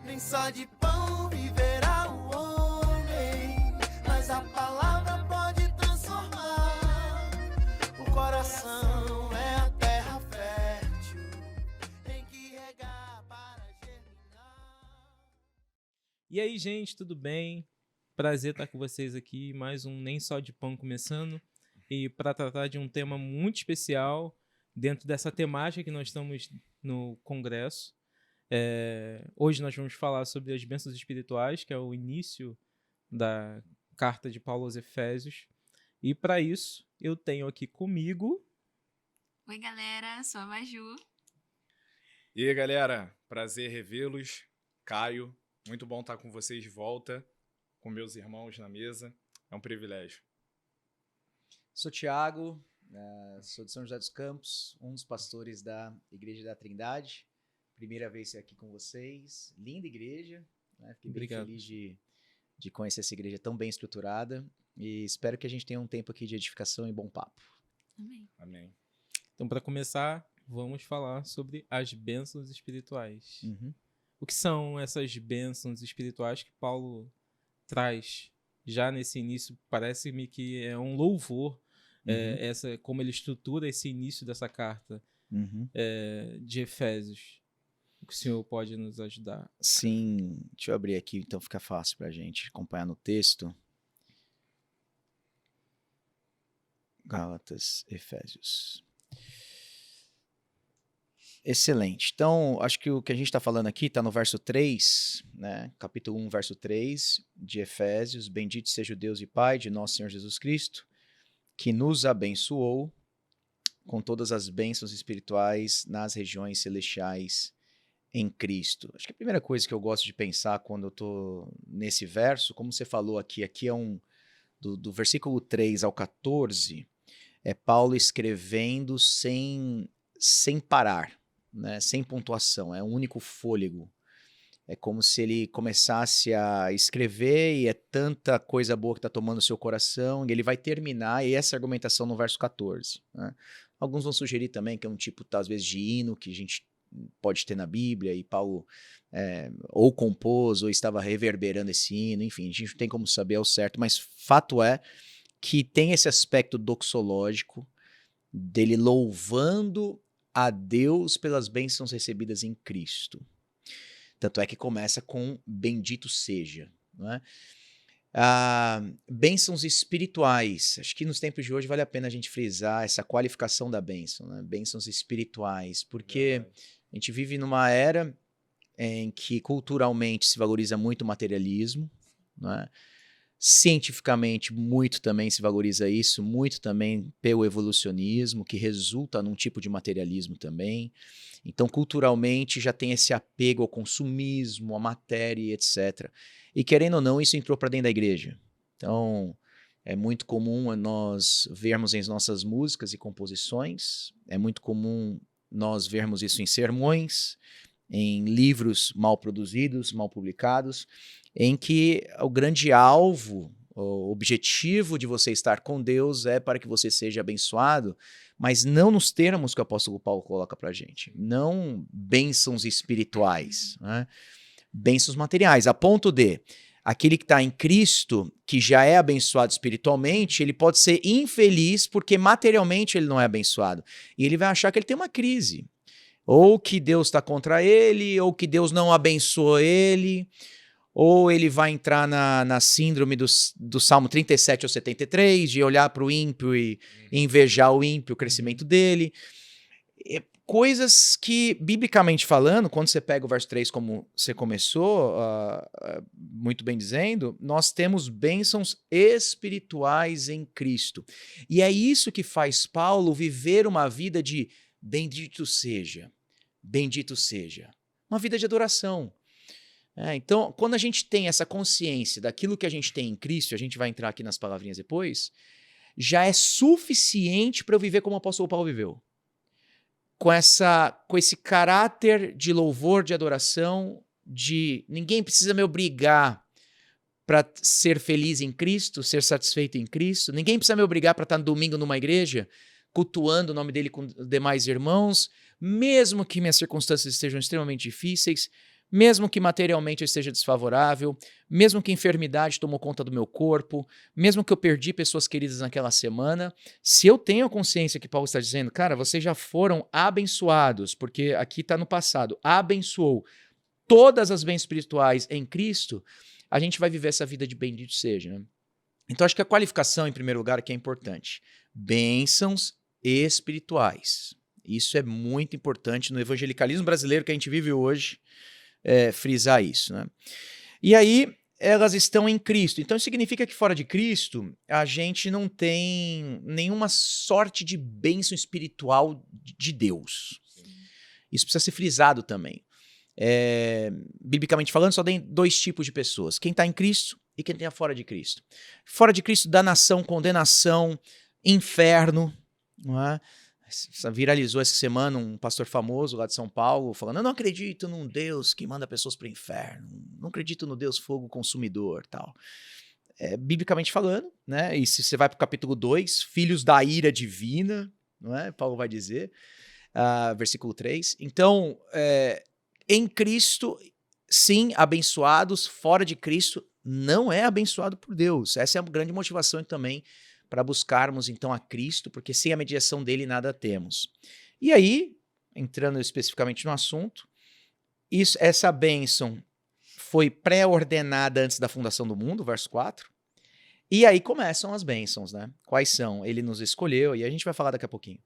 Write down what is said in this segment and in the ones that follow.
Nem só de pão viverá o homem, mas a palavra pode transformar. O coração é a terra fértil, tem que regar para germinar. E aí, gente, tudo bem? Prazer estar com vocês aqui, mais um Nem Só de Pão começando, e para tratar de um tema muito especial dentro dessa temática que nós estamos no congresso. Hoje nós vamos falar sobre as bênçãos espirituais, que é o início da carta de Paulo aos Efésios, e para isso eu tenho aqui comigo... Oi, galera, sou a Maju. E aí, galera, prazer revê-los. Caio, muito bom estar com vocês de volta, com meus irmãos na mesa. É um privilégio. Sou Thiago, sou de São José dos Campos, um dos pastores da Igreja da Trindade. Primeira vez aqui com vocês. Linda igreja, né? Fiquei Obrigado. bem feliz de conhecer essa igreja tão bem estruturada. E espero que a gente tenha um tempo aqui de edificação e bom papo. Amém. Amém. Então, para começar, vamos falar sobre as bênçãos espirituais. Uhum. O que são essas bênçãos espirituais que Paulo traz já nesse início? Parece-me que é um louvor, como ele estrutura esse início dessa carta de Efésios. O que o senhor pode nos ajudar? Sim, deixa eu abrir aqui, então fica fácil para a gente acompanhar no texto. Gálatas, Efésios. Excelente. Então, acho que o que a gente está falando aqui está no verso 3, né? Capítulo 1, verso 3 de Efésios. Bendito seja o Deus e Pai de nosso Senhor Jesus Cristo, que nos abençoou com todas as bênçãos espirituais nas regiões celestiais em Cristo. Acho que a primeira coisa que eu gosto de pensar quando eu estou nesse verso, como você falou aqui é do versículo 3 ao 14, é Paulo escrevendo sem parar, né? Sem pontuação, é um único fôlego. É como se ele começasse a escrever e é tanta coisa boa que está tomando o seu coração, e ele vai terminar, e essa argumentação no verso 14. Né? Alguns vão sugerir também que é um tipo, às vezes, de hino que a gente pode ter na Bíblia, e Paulo ou compôs ou estava reverberando esse hino, enfim, a gente não tem como saber ao certo, mas fato é que tem esse aspecto doxológico dele louvando a Deus pelas bênçãos recebidas em Cristo. Tanto é que começa com bendito seja, não é? Bênçãos espirituais. Acho que nos tempos de hoje vale a pena a gente frisar essa qualificação da bênção, né? Bênçãos espirituais, porque a gente vive numa era em que culturalmente se valoriza muito o materialismo, né? Cientificamente muito também se valoriza isso, muito também pelo evolucionismo, que resulta num tipo de materialismo também. Então, culturalmente, já tem esse apego ao consumismo, à matéria, etc. E, querendo ou não, isso entrou para dentro da igreja. Então, é muito comum nós vermos em nossas músicas e composições, é muito comum nós vermos isso em sermões, em livros mal produzidos, mal publicados, em que o grande alvo, o objetivo de você estar com Deus é para que você seja abençoado, mas não nos termos que o apóstolo Paulo coloca para a gente, não bênçãos espirituais, né? Bênçãos materiais, a ponto de aquele que está em Cristo, que já é abençoado espiritualmente, ele pode ser infeliz porque materialmente ele não é abençoado, e ele vai achar que ele tem uma crise, ou que Deus está contra ele, ou que Deus não abençoa ele, ou ele vai entrar na síndrome do Salmo 37 ou 73, de olhar para o ímpio e invejar o ímpio, o crescimento dele. Coisas que, biblicamente falando, quando você pega o verso 3 como você começou, muito bem dizendo, nós temos bênçãos espirituais em Cristo. E é isso que faz Paulo viver uma vida de bendito seja, uma vida de adoração. Então, quando a gente tem essa consciência daquilo que a gente tem em Cristo, a gente vai entrar aqui nas palavrinhas depois, já é suficiente para eu viver como o apóstolo Paulo viveu. Com esse caráter de louvor, de adoração, de ninguém precisa me obrigar para ser feliz em Cristo, ser satisfeito em Cristo, ninguém precisa me obrigar para estar no domingo numa igreja, cultuando o nome dele com demais irmãos, mesmo que minhas circunstâncias estejam extremamente difíceis, mesmo que materialmente eu esteja desfavorável, mesmo que a enfermidade tomou conta do meu corpo, mesmo que eu perdi pessoas queridas naquela semana, se eu tenho a consciência que Paulo está dizendo, cara, vocês já foram abençoados, porque aqui está no passado, abençoou todas as bênçãos espirituais em Cristo, a gente vai viver essa vida de bendito seja, né? Então, acho que a qualificação, em primeiro lugar, aqui é importante. Bênçãos espirituais. Isso é muito importante no evangelicalismo brasileiro que a gente vive hoje, frisar isso, né? E aí, elas estão em Cristo. Então, isso significa que fora de Cristo, a gente não tem nenhuma sorte de bênção espiritual de Deus. Isso precisa ser frisado também. Biblicamente falando, só tem 2 tipos de pessoas. Quem está em Cristo e quem está fora de Cristo. Fora de Cristo, danação, condenação, inferno. Não é? Viralizou essa semana um pastor famoso lá de São Paulo falando, eu não acredito num Deus que manda pessoas para o inferno, não acredito no Deus fogo consumidor, tal. Biblicamente falando, né? E se você vai para o capítulo 2, filhos da ira divina, não é? Paulo vai dizer, versículo 3. Então, em Cristo, sim, abençoados, fora de Cristo, não é abençoado por Deus. Essa é a grande motivação também para buscarmos então a Cristo, porque sem a mediação dele nada temos. E aí, entrando especificamente no assunto, essa bênção foi pré-ordenada antes da fundação do mundo, verso 4, e aí começam as bênçãos, né? Quais são? Ele nos escolheu, e a gente vai falar daqui a pouquinho.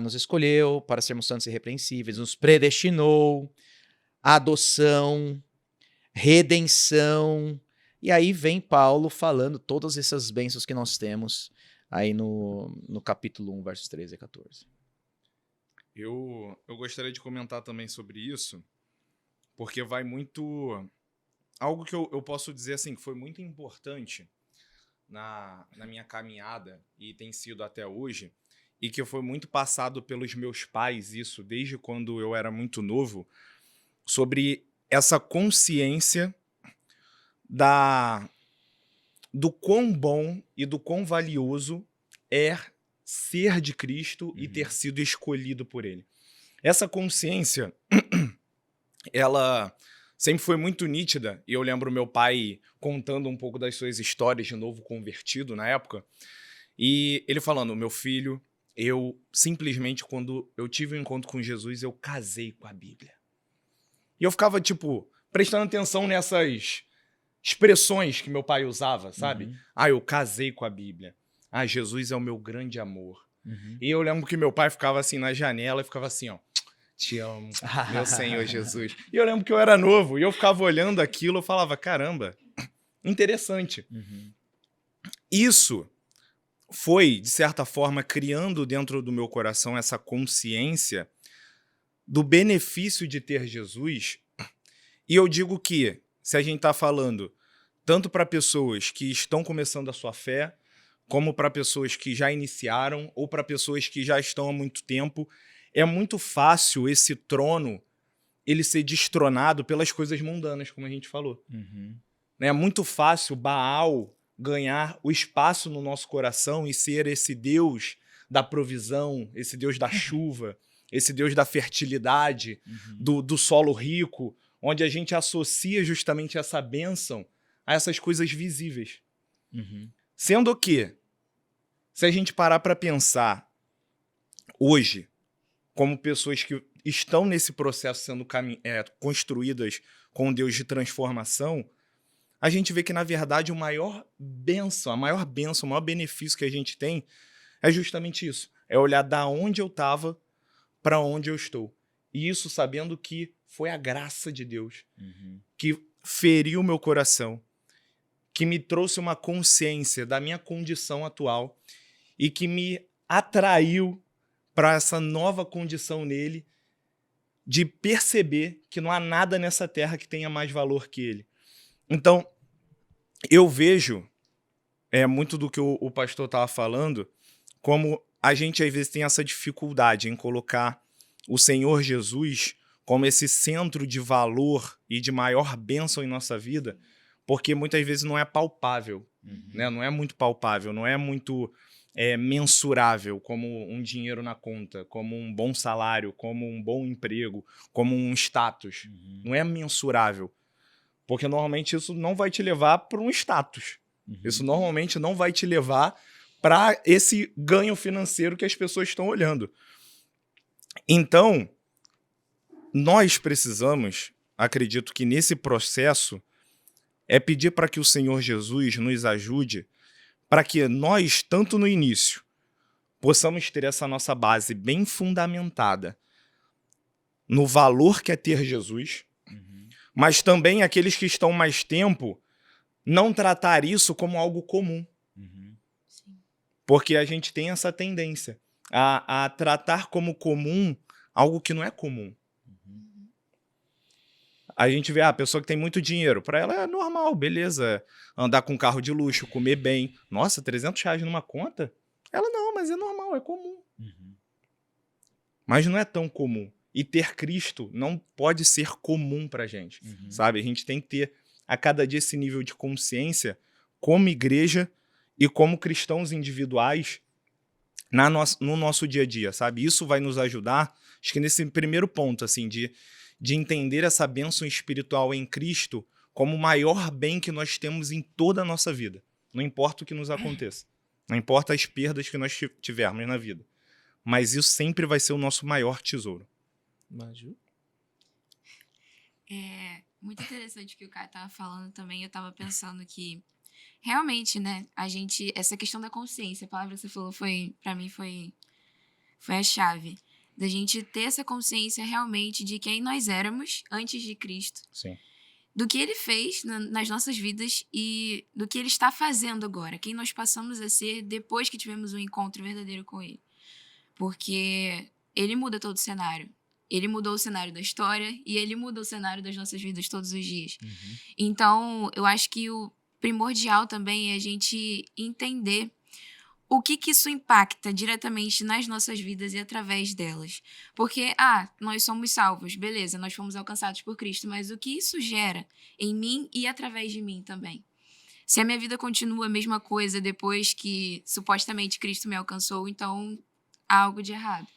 Nos escolheu para sermos santos e irrepreensíveis, nos predestinou, adoção, redenção. E aí vem Paulo falando todas essas bênçãos que nós temos aí no capítulo 1, versos 13 a 14. Eu gostaria de comentar também sobre isso, porque vai muito... Algo que eu posso dizer assim, que foi muito importante na minha caminhada, e tem sido até hoje, e que foi muito passado pelos meus pais, isso desde quando eu era muito novo, sobre essa consciência do quão bom e do quão valioso é ser de Cristo e ter sido escolhido por Ele. Essa consciência, ela sempre foi muito nítida, e eu lembro meu pai contando um pouco das suas histórias de novo convertido na época, e ele falando, meu filho, eu simplesmente, quando eu tive um encontro com Jesus, eu casei com a Bíblia. E eu ficava, tipo, prestando atenção nessas expressões que meu pai usava, sabe? Eu casei com a Bíblia. Jesus é o meu grande amor. E eu lembro que meu pai ficava assim na janela e ficava assim, ó, te amo, meu Senhor Jesus. E eu lembro que eu era novo e eu ficava olhando aquilo, eu falava, caramba, interessante. Isso foi, de certa forma, criando dentro do meu coração essa consciência do benefício de ter Jesus. E eu digo que, se a gente está falando tanto para pessoas que estão começando a sua fé, como para pessoas que já iniciaram, ou para pessoas que já estão há muito tempo, é muito fácil esse trono ele ser destronado pelas coisas mundanas, como a gente falou. É muito fácil Baal ganhar o espaço no nosso coração e ser esse Deus da provisão, esse Deus da chuva, esse Deus da fertilidade, do solo rico, onde a gente associa justamente essa bênção a essas coisas visíveis. Sendo que, se a gente parar para pensar hoje, como pessoas que estão nesse processo sendo construídas com Deus de transformação, a gente vê que, na verdade, a maior bênção, o maior benefício que a gente tem é justamente isso. É olhar da onde eu estava para onde eu estou. E isso sabendo que foi a graça de Deus que feriu meu coração, que me trouxe uma consciência da minha condição atual e que me atraiu para essa nova condição nele de perceber que não há nada nessa terra que tenha mais valor que ele. Então, eu vejo muito do que o pastor estava falando, como a gente às vezes tem essa dificuldade em colocar o Senhor Jesus como esse centro de valor e de maior bênção em nossa vida, porque muitas vezes não é palpável, né? Não é muito palpável, não é muito mensurável como um dinheiro na conta, como um bom salário, como um bom emprego, como um status. Não é mensurável. Porque normalmente isso não vai te levar para um status. Isso normalmente não vai te levar para esse ganho financeiro que as pessoas estão olhando. Então, nós precisamos, acredito que nesse processo, pedir para que o Senhor Jesus nos ajude para que nós, tanto no início, possamos ter essa nossa base bem fundamentada no valor que é ter Jesus, mas também aqueles que estão mais tempo, não tratar isso como algo comum. Porque a gente tem essa tendência a tratar como comum algo que não é comum. A gente vê a pessoa que tem muito dinheiro, para ela é normal, beleza, andar com um carro de luxo, comer bem. Nossa, R$300 numa conta? Ela não, mas é normal, é comum. Mas não é tão comum. E ter Cristo não pode ser comum pra gente, sabe? A gente tem que ter a cada dia esse nível de consciência como igreja e como cristãos individuais no nosso dia a dia, sabe? Isso vai nos ajudar, acho que nesse primeiro ponto, assim, de entender essa bênção espiritual em Cristo como o maior bem que nós temos em toda a nossa vida. Não importa o que nos aconteça. Não importa as perdas que nós tivermos na vida. Mas isso sempre vai ser o nosso maior tesouro. Maju? É muito interessante o que o Caio estava falando também. Eu estava pensando que realmente, né, essa questão da consciência, a palavra que você falou para mim foi a chave. Da gente ter essa consciência realmente de quem nós éramos antes de Cristo. Sim. Do que ele fez nas nossas vidas e do que ele está fazendo agora. Quem nós passamos a ser depois que tivemos um encontro verdadeiro com ele. Porque ele muda todo o cenário. Ele mudou o cenário da história e ele muda o cenário das nossas vidas todos os dias. Então, eu acho que o primordial também é a gente entender o que isso impacta diretamente nas nossas vidas e através delas. Porque, nós somos salvos, beleza, nós fomos alcançados por Cristo, mas o que isso gera em mim e através de mim também? Se a minha vida continua a mesma coisa depois que supostamente Cristo me alcançou, então há algo de errado.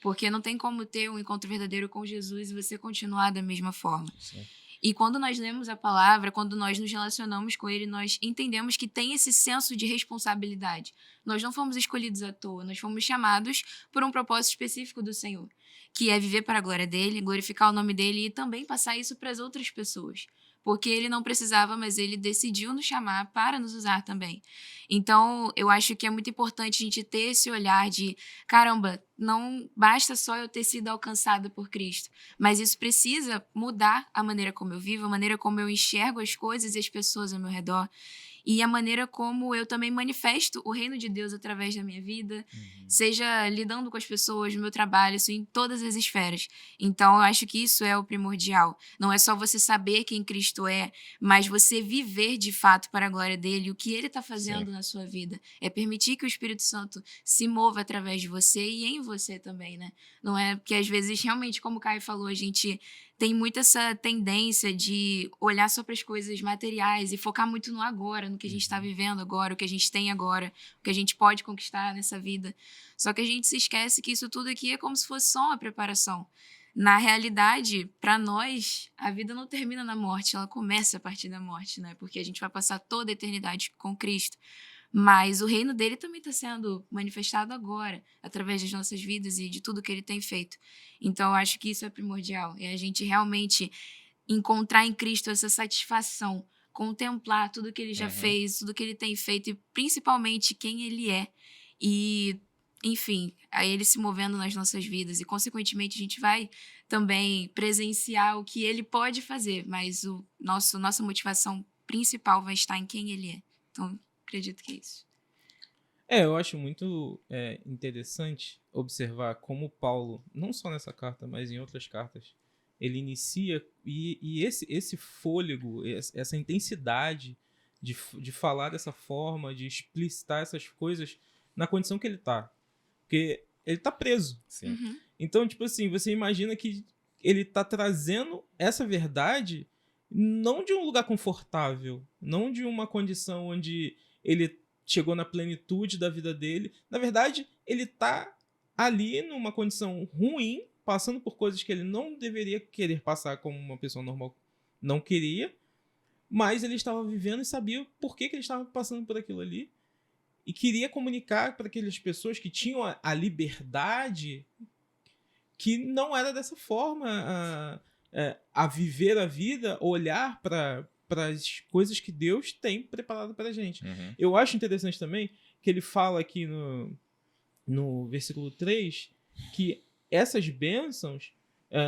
Porque não tem como ter um encontro verdadeiro com Jesus e você continuar da mesma forma. Sim. E quando nós lemos a palavra, quando nós nos relacionamos com ele, nós entendemos que tem esse senso de responsabilidade. Nós não fomos escolhidos à toa, nós fomos chamados por um propósito específico do Senhor, que é viver para a glória dele, glorificar o nome dele e também passar isso para as outras pessoas. Porque ele não precisava, mas ele decidiu nos chamar para nos usar também. Então, eu acho que é muito importante a gente ter esse olhar de, caramba, não basta só eu ter sido alcançada por Cristo, mas isso precisa mudar a maneira como eu vivo, a maneira como eu enxergo as coisas e as pessoas ao meu redor, e a maneira como eu também manifesto o reino de Deus através da minha vida, seja lidando com as pessoas, no meu trabalho, isso em todas as esferas. Então, eu acho que isso é o primordial. Não é só você saber quem Cristo é, mas você viver de fato para a glória dele, o que ele está fazendo na sua vida. É permitir que o Espírito Santo se mova através de você e em você também, né? Não é porque às vezes, realmente, como o Caio falou, a gente tem muito essa tendência de olhar só para as coisas materiais e focar muito no agora, no que a gente está vivendo agora, o que a gente tem agora, o que a gente pode conquistar nessa vida. Só que a gente se esquece que isso tudo aqui é como se fosse só uma preparação. Na realidade, para nós, a vida não termina na morte, ela começa a partir da morte, né? Porque a gente vai passar toda a eternidade com Cristo. Mas o reino dele também está sendo manifestado agora, através das nossas vidas e de tudo que ele tem feito. Então, eu acho que isso é primordial. É a gente realmente encontrar em Cristo essa satisfação, contemplar tudo que ele já fez, tudo que ele tem feito e principalmente quem ele é. E, enfim, a ele se movendo nas nossas vidas. E, consequentemente, a gente vai também presenciar o que ele pode fazer, mas nossa motivação principal vai estar em quem ele é. Então, acredito que é isso. Eu acho muito interessante observar como Paulo, não só nessa carta, mas em outras cartas, ele inicia e esse fôlego, essa intensidade de falar dessa forma, de explicitar essas coisas na condição que ele tá. Porque ele tá preso. Sim. Então, tipo assim, você imagina que ele tá trazendo essa verdade não de um lugar confortável, não de uma condição onde ele chegou na plenitude da vida dele. Na verdade, ele tá ali numa condição ruim, passando por coisas que ele não deveria querer passar como uma pessoa normal não queria, mas ele estava vivendo e sabia por que ele estava passando por aquilo ali e queria comunicar para aquelas pessoas que tinham a liberdade que não era dessa forma a viver a vida, olhar para as coisas que Deus tem preparado para a gente. Uhum. Eu acho interessante também que ele fala aqui no versículo 3 que essas bênçãos,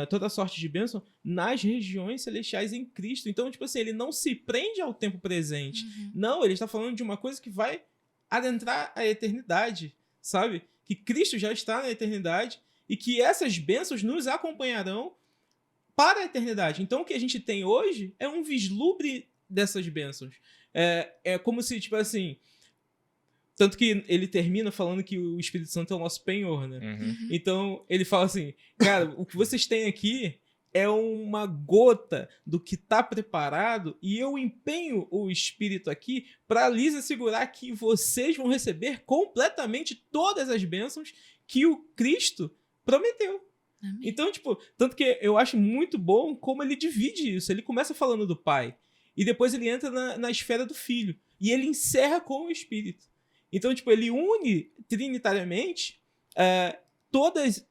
toda sorte de bênção, nas regiões celestiais em Cristo. Então, tipo assim, ele não se prende ao tempo presente. Não, ele está falando de uma coisa que vai adentrar a eternidade, sabe? Que Cristo já está na eternidade e que essas bênçãos nos acompanharão para a eternidade. Então, o que a gente tem hoje é um vislumbre dessas bênçãos. É como se, tipo assim... Tanto que ele termina falando que o Espírito Santo é o nosso penhor, né? Uhum. Então, ele fala assim, cara, o que vocês têm aqui é uma gota do que está preparado e eu empenho o Espírito aqui para lhes assegurar que vocês vão receber completamente todas as bênçãos que o Cristo prometeu. Amém. Então, tipo, tanto que eu acho muito bom como ele divide isso. Ele começa falando do Pai e depois ele entra na esfera do Filho e ele encerra com o Espírito. Então, tipo, ele une trinitariamente todas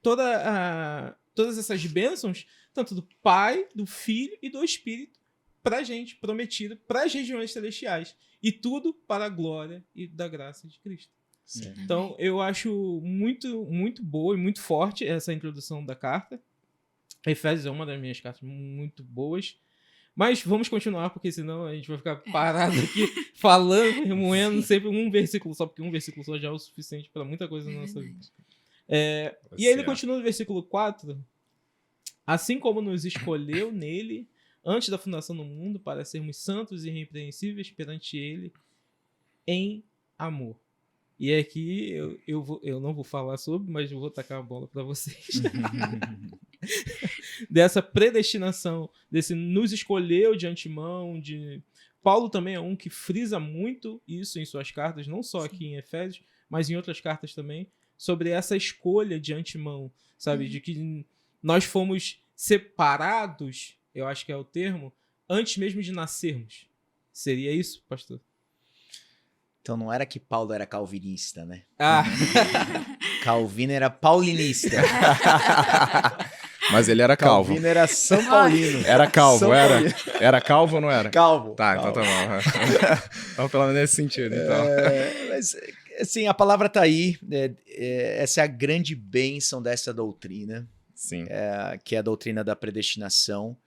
essas bênçãos, tanto do Pai, do Filho e do Espírito, pra gente, prometido, para as regiões celestiais. E tudo para a glória e da graça de Cristo. Sim. Então, eu acho muito, muito boa e muito forte essa introdução da carta. Efésios é uma das minhas cartas muito boas. Mas vamos continuar, porque senão a gente vai ficar parado aqui, falando, remoendo sempre um versículo só, porque um versículo só já é o suficiente para muita coisa na nossa vida. E aí ele continua no versículo 4. Assim como nos escolheu nele, antes da fundação do mundo, para sermos santos e irrepreensíveis perante ele, em amor. E aqui eu não vou falar sobre, mas eu vou tacar a bola para vocês. Dessa predestinação, desse nos escolheu de antemão. Paulo também é um que frisa muito isso em suas cartas, não só aqui em Efésios, mas em outras cartas também, sobre essa escolha de antemão, sabe? De que nós fomos separados, eu acho que é o termo, antes mesmo de nascermos. Seria isso, pastor? Então não era que Paulo era calvinista, né? Ah, Calvino era paulinista. Mas ele era calvo. Calvino era São Paulino. Era calvo, São era? Paulino. Era calvo ou não era? Calvo. Tá, calvo. então tá bom. Vamos falando nesse sentido, então. Mas, assim, a palavra tá aí. Essa é a grande bênção dessa doutrina, Sim. que é a doutrina da predestinação.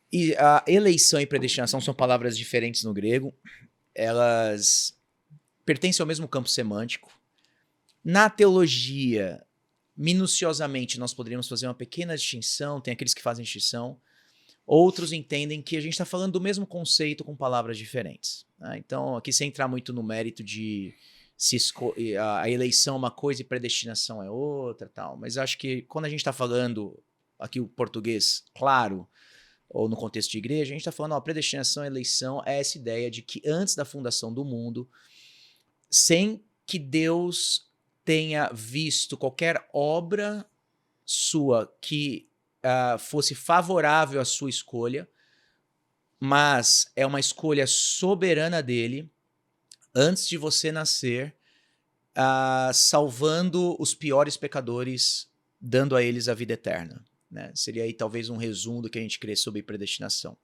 E a eleição e predestinação são palavras diferentes no grego. Elas pertencem ao mesmo campo semântico. Na teologia, minuciosamente, nós poderíamos fazer uma pequena distinção, tem aqueles que fazem distinção, outros entendem que a gente está falando do mesmo conceito com palavras diferentes. Né? Então, aqui sem entrar muito no mérito de se a eleição é uma coisa e predestinação é outra, tal. Mas acho que quando a gente está falando aqui o português claro, ou no contexto de igreja, a gente está falando, predestinação e eleição é essa ideia de que antes da fundação do mundo, sem que Deus tenha visto qualquer obra sua que fosse favorável à sua escolha, mas é uma escolha soberana dele, antes de você nascer, salvando os piores pecadores, dando a eles a vida eterna. Né? Seria aí talvez um resumo do que a gente crê sobre predestinação.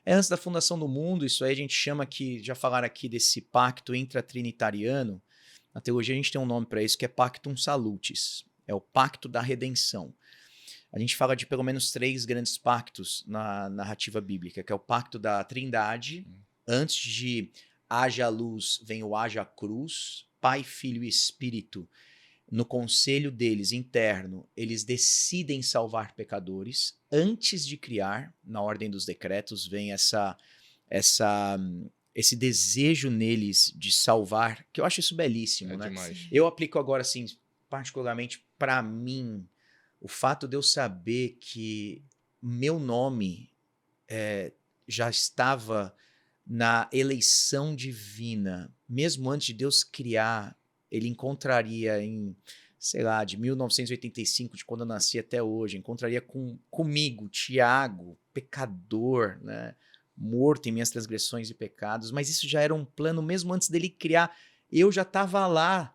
Antes da fundação do mundo, isso aí a gente chama que, já falaram aqui desse pacto intratrinitariano, na teologia a gente tem um nome para isso que é Pactum Salutis, é o pacto da redenção. A gente fala de pelo menos 3 grandes pactos na narrativa bíblica, que é o pacto da Trindade, antes de haja luz vem o haja cruz, Pai, Filho e Espírito. No conselho deles, interno, eles decidem salvar pecadores. Antes de criar, na ordem dos decretos, vem esse desejo neles de salvar, que eu acho isso belíssimo, né? Demais. Eu aplico agora, assim, particularmente para mim, o fato de eu saber que meu nome já estava na eleição divina mesmo antes de Deus criar, ele encontraria em, sei lá, de 1985, de quando eu nasci até hoje, encontraria comigo, Tiago, pecador, né? Morto em minhas transgressões e pecados, mas isso já era um plano mesmo antes dele criar. Eu já estava lá,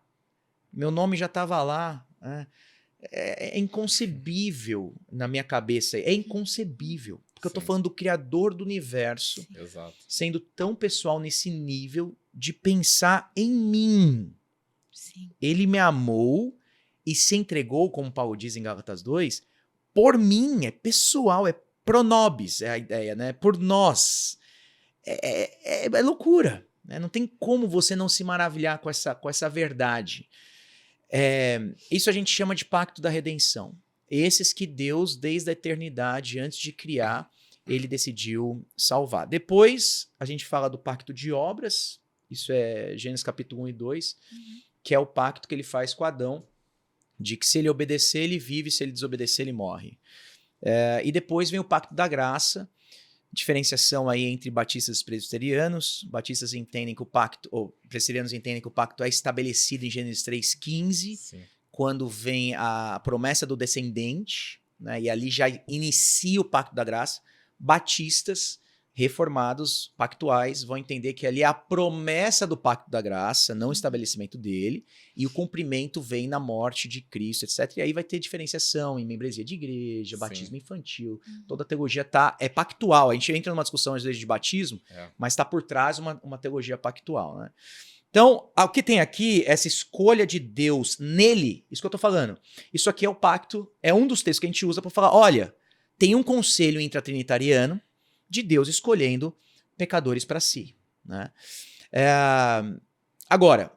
meu nome já estava lá. Né? É inconcebível na minha cabeça, é inconcebível, porque eu estou Sim. falando do Criador do universo, Exato. sendo tão pessoal nesse nível de pensar em mim. Sim. Ele me amou e se entregou, como Paulo diz em Gálatas 2, por mim, é pessoal, é pronobis, é a ideia, né? Por nós. É loucura, né? Não tem como você não se maravilhar com essa verdade. Isso a gente chama de pacto da redenção. Esses que Deus, desde a eternidade, antes de criar, ele decidiu salvar. Depois, a gente fala do pacto de obras, isso é Gênesis capítulo 1 e 2, que é o pacto que ele faz com Adão, de que se ele obedecer, ele vive, se ele desobedecer, ele morre. E depois vem o pacto da graça, diferenciação aí entre batistas e presbiterianos. Batistas entendem que o pacto, ou presbiterianos entendem que o pacto é estabelecido em Gênesis 3,15, Sim. quando vem a promessa do descendente, né, e ali já inicia o pacto da graça. Batistas, reformados, pactuais, vão entender que ali é a promessa do pacto da graça, não o estabelecimento dele, e o cumprimento vem na morte de Cristo, etc. E aí vai ter diferenciação em membresia de igreja, Sim. batismo infantil, toda a teologia é pactual. A gente entra numa discussão às vezes de batismo, mas está por trás uma teologia pactual, né? Então, o que tem aqui, essa escolha de Deus nele, isso que eu estou falando, isso aqui é o pacto, é um dos textos que a gente usa para falar, olha, tem um conselho intratrinitariano de Deus escolhendo pecadores para si. Né? Agora,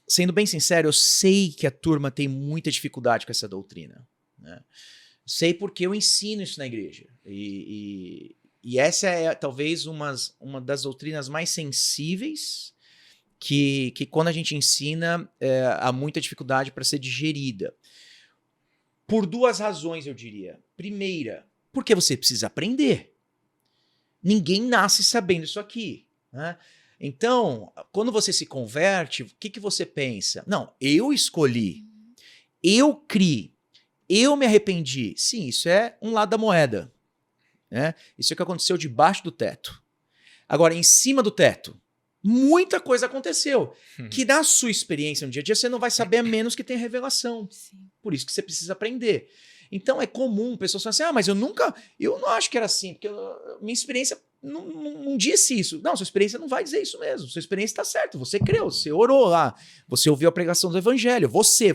sendo bem sincero, eu sei que a turma tem muita dificuldade com essa doutrina. Né? Sei porque eu ensino isso na igreja. E essa é talvez uma das doutrinas mais sensíveis que quando a gente ensina, há muita dificuldade para ser digerida. Por duas razões, eu diria. Primeira, porque você precisa aprender. Ninguém nasce sabendo isso aqui. Né? Então, quando você se converte, o que você pensa? Não, eu escolhi, eu criei, eu me arrependi. Sim, isso é um lado da moeda. Né? Isso é o que aconteceu debaixo do teto. Agora, em cima do teto, muita coisa aconteceu, que na sua experiência no dia a dia você não vai saber a menos que tenha revelação. Sim. Por isso que você precisa aprender. Então é comum pessoas falarem assim, mas eu não acho que era assim, porque minha experiência não disse isso. Não, sua experiência não vai dizer isso mesmo. Sua experiência está certa, você creu, você orou lá, você ouviu a pregação do evangelho, você.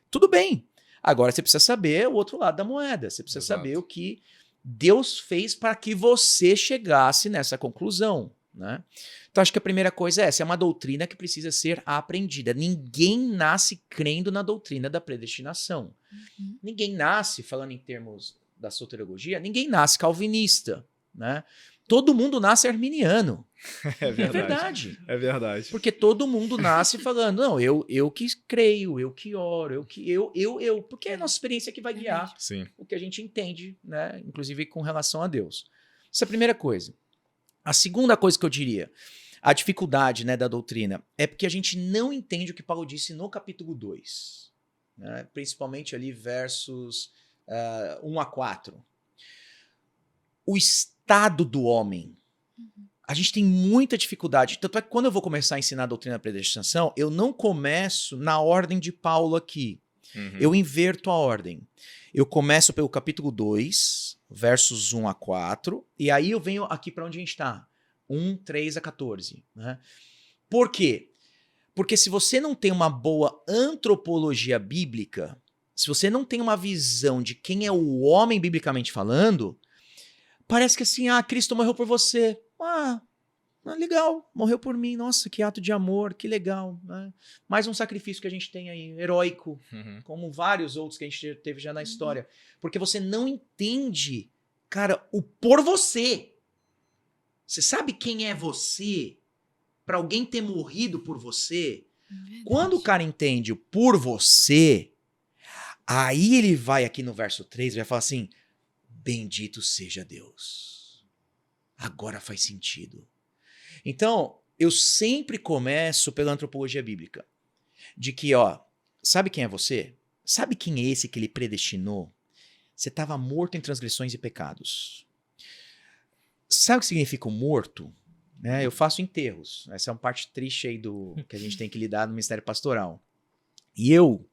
Tudo bem. Agora você precisa saber o outro lado da moeda, você precisa saber o que Deus fez para que você chegasse nessa conclusão. Né? Então acho que a primeira coisa é essa, é uma doutrina que precisa ser aprendida. Ninguém nasce crendo na doutrina da predestinação. Ninguém nasce, falando em termos da soteriologia, ninguém nasce calvinista. Né? Todo mundo nasce arminiano. É verdade. É verdade. É verdade. Porque todo mundo nasce falando, não, eu que creio, eu que oro, porque é a nossa experiência que vai guiar Sim. o que a gente entende, né? Inclusive com relação a Deus. Essa é a primeira coisa. A segunda coisa que eu diria, a dificuldade, né, da doutrina, é porque a gente não entende o que Paulo disse no capítulo 2, né, principalmente ali versos 1 a 4. O estado do homem. A gente tem muita dificuldade. Tanto é que quando eu vou começar a ensinar a doutrina da predestinação, eu não começo na ordem de Paulo aqui. Eu inverto a ordem. Eu começo pelo capítulo 2, versos 1 a 4, e aí eu venho aqui para onde a gente está. 1, 3 a 14. Né? Por quê? Porque se você não tem uma boa antropologia bíblica, se você não tem uma visão de quem é o homem biblicamente falando, parece que assim, Cristo morreu por você. Legal, morreu por mim, nossa, que ato de amor, que legal. Né? Mais um sacrifício que a gente tem aí, heróico, como vários outros que a gente teve já na história. Porque você não entende, cara, o por você. Você sabe quem é você para alguém ter morrido por você? Quando o cara entende o por você, aí ele vai aqui no verso 3 e vai falar assim, bendito seja Deus. Agora faz sentido. Então, eu sempre começo pela antropologia bíblica. De que, ó, sabe quem é você? Sabe quem é esse que ele predestinou? Você estava morto em transgressões e pecados. Sabe o que significa o morto? Né? Eu faço enterros. Essa é uma parte triste aí que a gente tem que lidar no ministério pastoral. E eu,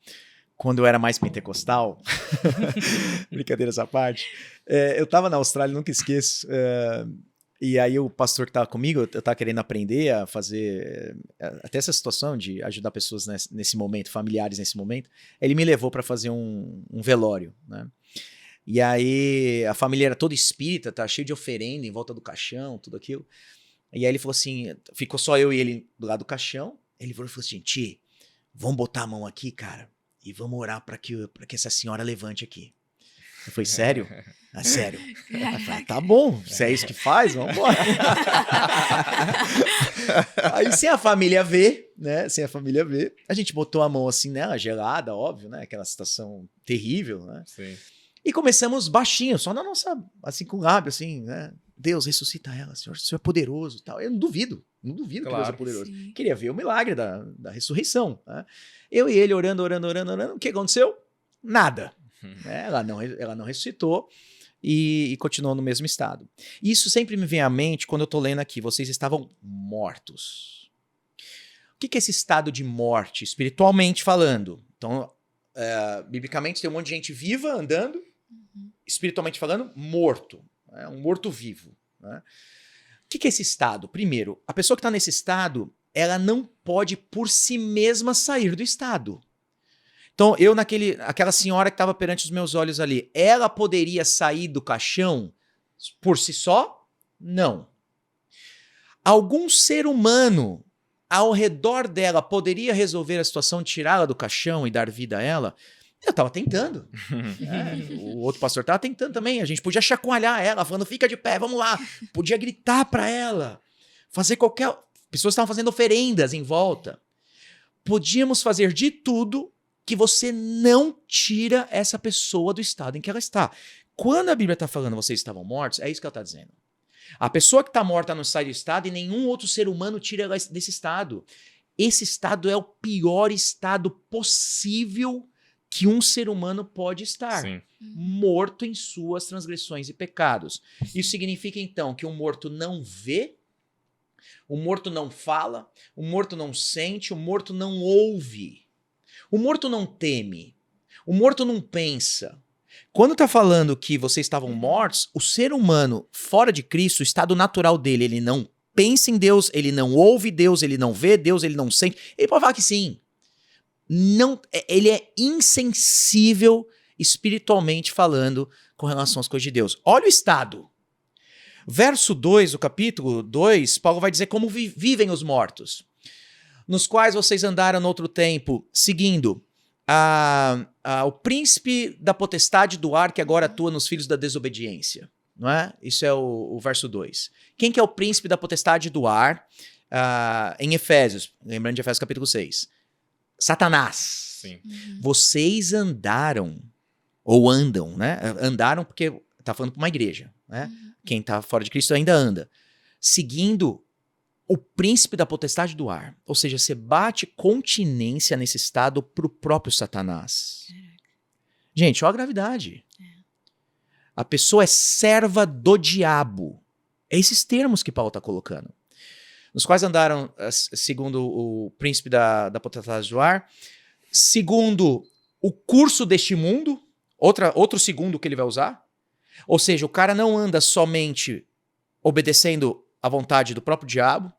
quando eu era mais pentecostal, brincadeira essa parte, eu estava na Austrália, nunca esqueço, e aí o pastor que estava comigo, eu estava querendo aprender a fazer, até essa situação de ajudar pessoas nesse momento, familiares nesse momento, ele me levou para fazer um velório, né? E aí a família era toda espírita, tá cheio de oferenda em volta do caixão, tudo aquilo. E aí ele falou assim, ficou só eu e ele do lado do caixão, ele falou assim, Ti, vamos botar a mão aqui, cara, e vamos orar para que essa senhora levante aqui. Eu falei, sério? Ah, sério. Eu falei, tá bom, se é isso que faz, vamos embora. Aí, sem a família ver, né? Sem a família ver, a gente botou a mão assim nela, gelada, óbvio, né? Aquela situação terrível, né? Sim. E começamos baixinho, só na nossa, assim, com o lábio, assim, né? Deus, ressuscita ela, Senhor, o Senhor é poderoso, tal. Eu não duvido que Deus é poderoso. Sim. Queria ver o milagre da ressurreição, né? Eu e ele orando. O que aconteceu? Nada. Ela não ressuscitou e continuou no mesmo estado. Isso sempre me vem à mente quando eu estou lendo aqui. Vocês estavam mortos. O que é esse estado de morte, espiritualmente falando? Então, biblicamente tem um monte de gente viva andando, espiritualmente falando, morto. Um morto-vivo. Né? O que é esse estado? Primeiro, a pessoa que está nesse estado, ela não pode por si mesma sair do estado. Então, aquela senhora que estava perante os meus olhos ali, ela poderia sair do caixão por si só? Não. Algum ser humano ao redor dela poderia resolver a situação de tirá-la do caixão e dar vida a ela? Eu estava tentando. O outro pastor estava tentando também. A gente podia chacoalhar ela, falando, fica de pé, vamos lá. Podia gritar para ela. Pessoas estavam fazendo oferendas em volta. Podíamos fazer de tudo que você não tira essa pessoa do estado em que ela está. Quando a Bíblia está falando vocês estavam mortos, é isso que ela está dizendo. A pessoa que está morta não sai do estado e nenhum outro ser humano tira ela desse estado. Esse estado é o pior estado possível que um ser humano pode estar. Sim. Morto em suas transgressões e pecados. Isso significa, então, que um morto não vê, o morto não fala, o morto não sente, o morto não ouve. O morto não teme, o morto não pensa. Quando está falando que vocês estavam mortos, o ser humano fora de Cristo, o estado natural dele, ele não pensa em Deus, ele não ouve Deus, ele não vê Deus, ele não sente. Ele pode falar que sim. Não, ele é insensível espiritualmente falando com relação às coisas de Deus. Olha o estado. Verso 2, o capítulo 2, Paulo vai dizer como vivem os mortos. Nos quais vocês andaram no outro tempo, seguindo o príncipe da potestade do ar que agora atua nos filhos da desobediência. Não é? Isso é o verso 2. Quem que é o príncipe da potestade do ar em Efésios? Lembrando de Efésios capítulo 6. Satanás. Sim. Vocês andaram, ou andam, né? Andaram porque está falando para uma igreja. Né? Quem está fora de Cristo ainda anda. Seguindo o príncipe da potestade do ar. Ou seja, você bate continência nesse estado pro próprio Satanás. Gente, olha a gravidade. A pessoa é serva do diabo. É esses termos que Paulo está colocando. Nos quais andaram, segundo o príncipe da potestade do ar, segundo o curso deste mundo, outro segundo que ele vai usar. Ou seja, o cara não anda somente obedecendo a vontade do próprio diabo,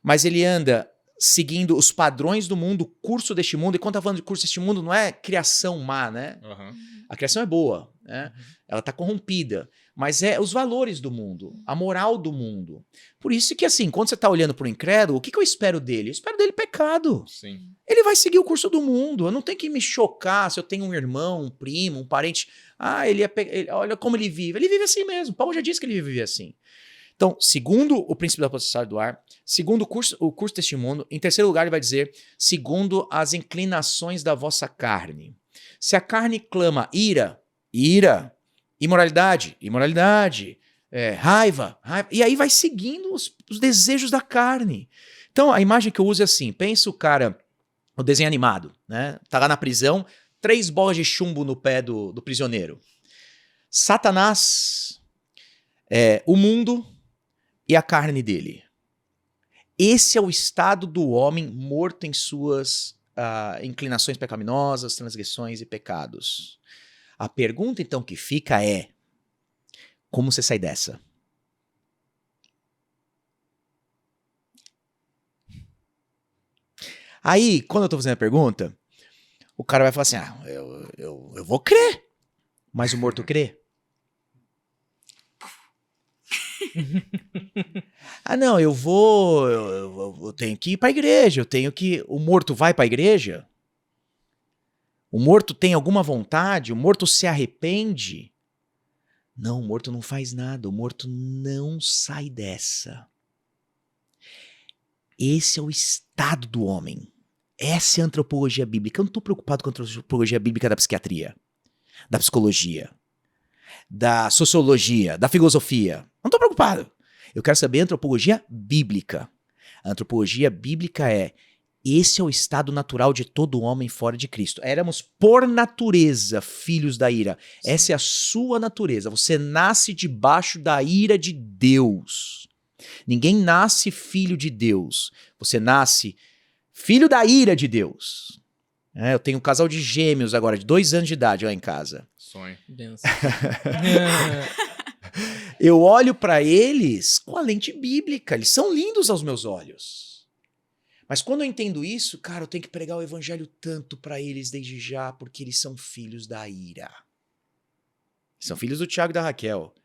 mas ele anda seguindo os padrões do mundo, o curso deste mundo. E quando está falando de curso deste mundo, não é criação má, né? Uhum. A criação é boa, né? Ela está corrompida, mas é os valores do mundo, a moral do mundo. Por isso que, assim, quando você está olhando para o incrédulo, o que eu espero dele? Eu espero dele pecado. Sim. Ele vai seguir o curso do mundo. Eu não tenho que me chocar se eu tenho um irmão, um primo, um parente. Olha como ele vive. Ele vive assim mesmo. Paulo já disse que ele vive assim. Então, segundo o príncipe da potestade do ar, segundo o curso deste mundo, em terceiro lugar ele vai dizer, segundo as inclinações da vossa carne. Se a carne clama ira, imoralidade, raiva, e aí vai seguindo os desejos da carne. Então, a imagem que eu uso é assim, pensa o cara, o desenho animado, né? Tá lá na prisão, 3 bolas de chumbo no pé do prisioneiro. Satanás, o mundo e a carne dele. Esse é o estado do homem morto em suas inclinações pecaminosas, transgressões e pecados. A pergunta, então, que fica é: como você sai dessa? Aí, quando eu tô fazendo a pergunta, o cara vai falar assim: eu vou crer. Mas o morto crê? Não, eu tenho que ir pra igreja, o morto vai pra igreja? O morto tem alguma vontade? O morto se arrepende? Não, o morto não faz nada, o morto não sai dessa. Esse é o estado do homem. Essa é a antropologia bíblica. Eu não estou preocupado com a antropologia bíblica da psiquiatria, da psicologia, da sociologia, da filosofia. Não estou preocupado. Eu quero saber a antropologia bíblica. A antropologia bíblica esse é o estado natural de todo homem fora de Cristo. Éramos, por natureza, filhos da ira. Sim. Essa é a sua natureza. Você nasce debaixo da ira de Deus. Ninguém nasce filho de Deus. Você nasce filho da ira de Deus. Eu tenho um casal de gêmeos agora, de 2 anos de idade lá em casa. Sonho. Eu olho para eles com a lente bíblica. Eles são lindos aos meus olhos. Mas quando eu entendo isso, cara, eu tenho que pregar o evangelho tanto para eles desde já, porque eles são filhos da ira. São filhos do Tiago e da Raquel,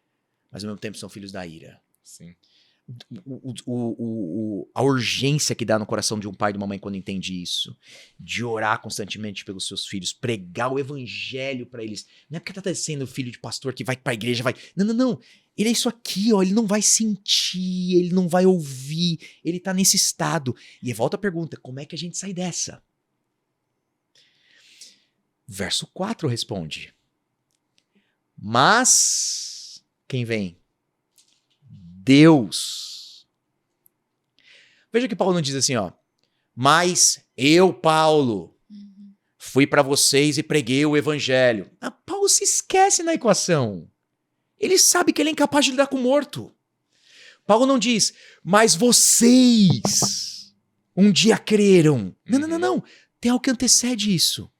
mas ao mesmo tempo são filhos da ira. Sim. A urgência que dá no coração de um pai e de uma mãe quando entende isso, de orar constantemente pelos seus filhos, pregar o evangelho para eles. Não é porque tá sendo filho de pastor que vai pra igreja, vai... Não. Ele é isso aqui, ó. Ele não vai sentir, ele não vai ouvir, ele tá nesse estado. E volta a pergunta, como é que a gente sai dessa? Verso 4 responde. Mas, quem vem? Deus. Veja que Paulo não diz assim, ó. Mas eu, Paulo, fui para vocês e preguei o evangelho. Paulo se esquece na equação. Ele sabe que ele é incapaz de lidar com o morto. Paulo não diz, mas vocês um dia creram. Não. Tem algo que antecede isso.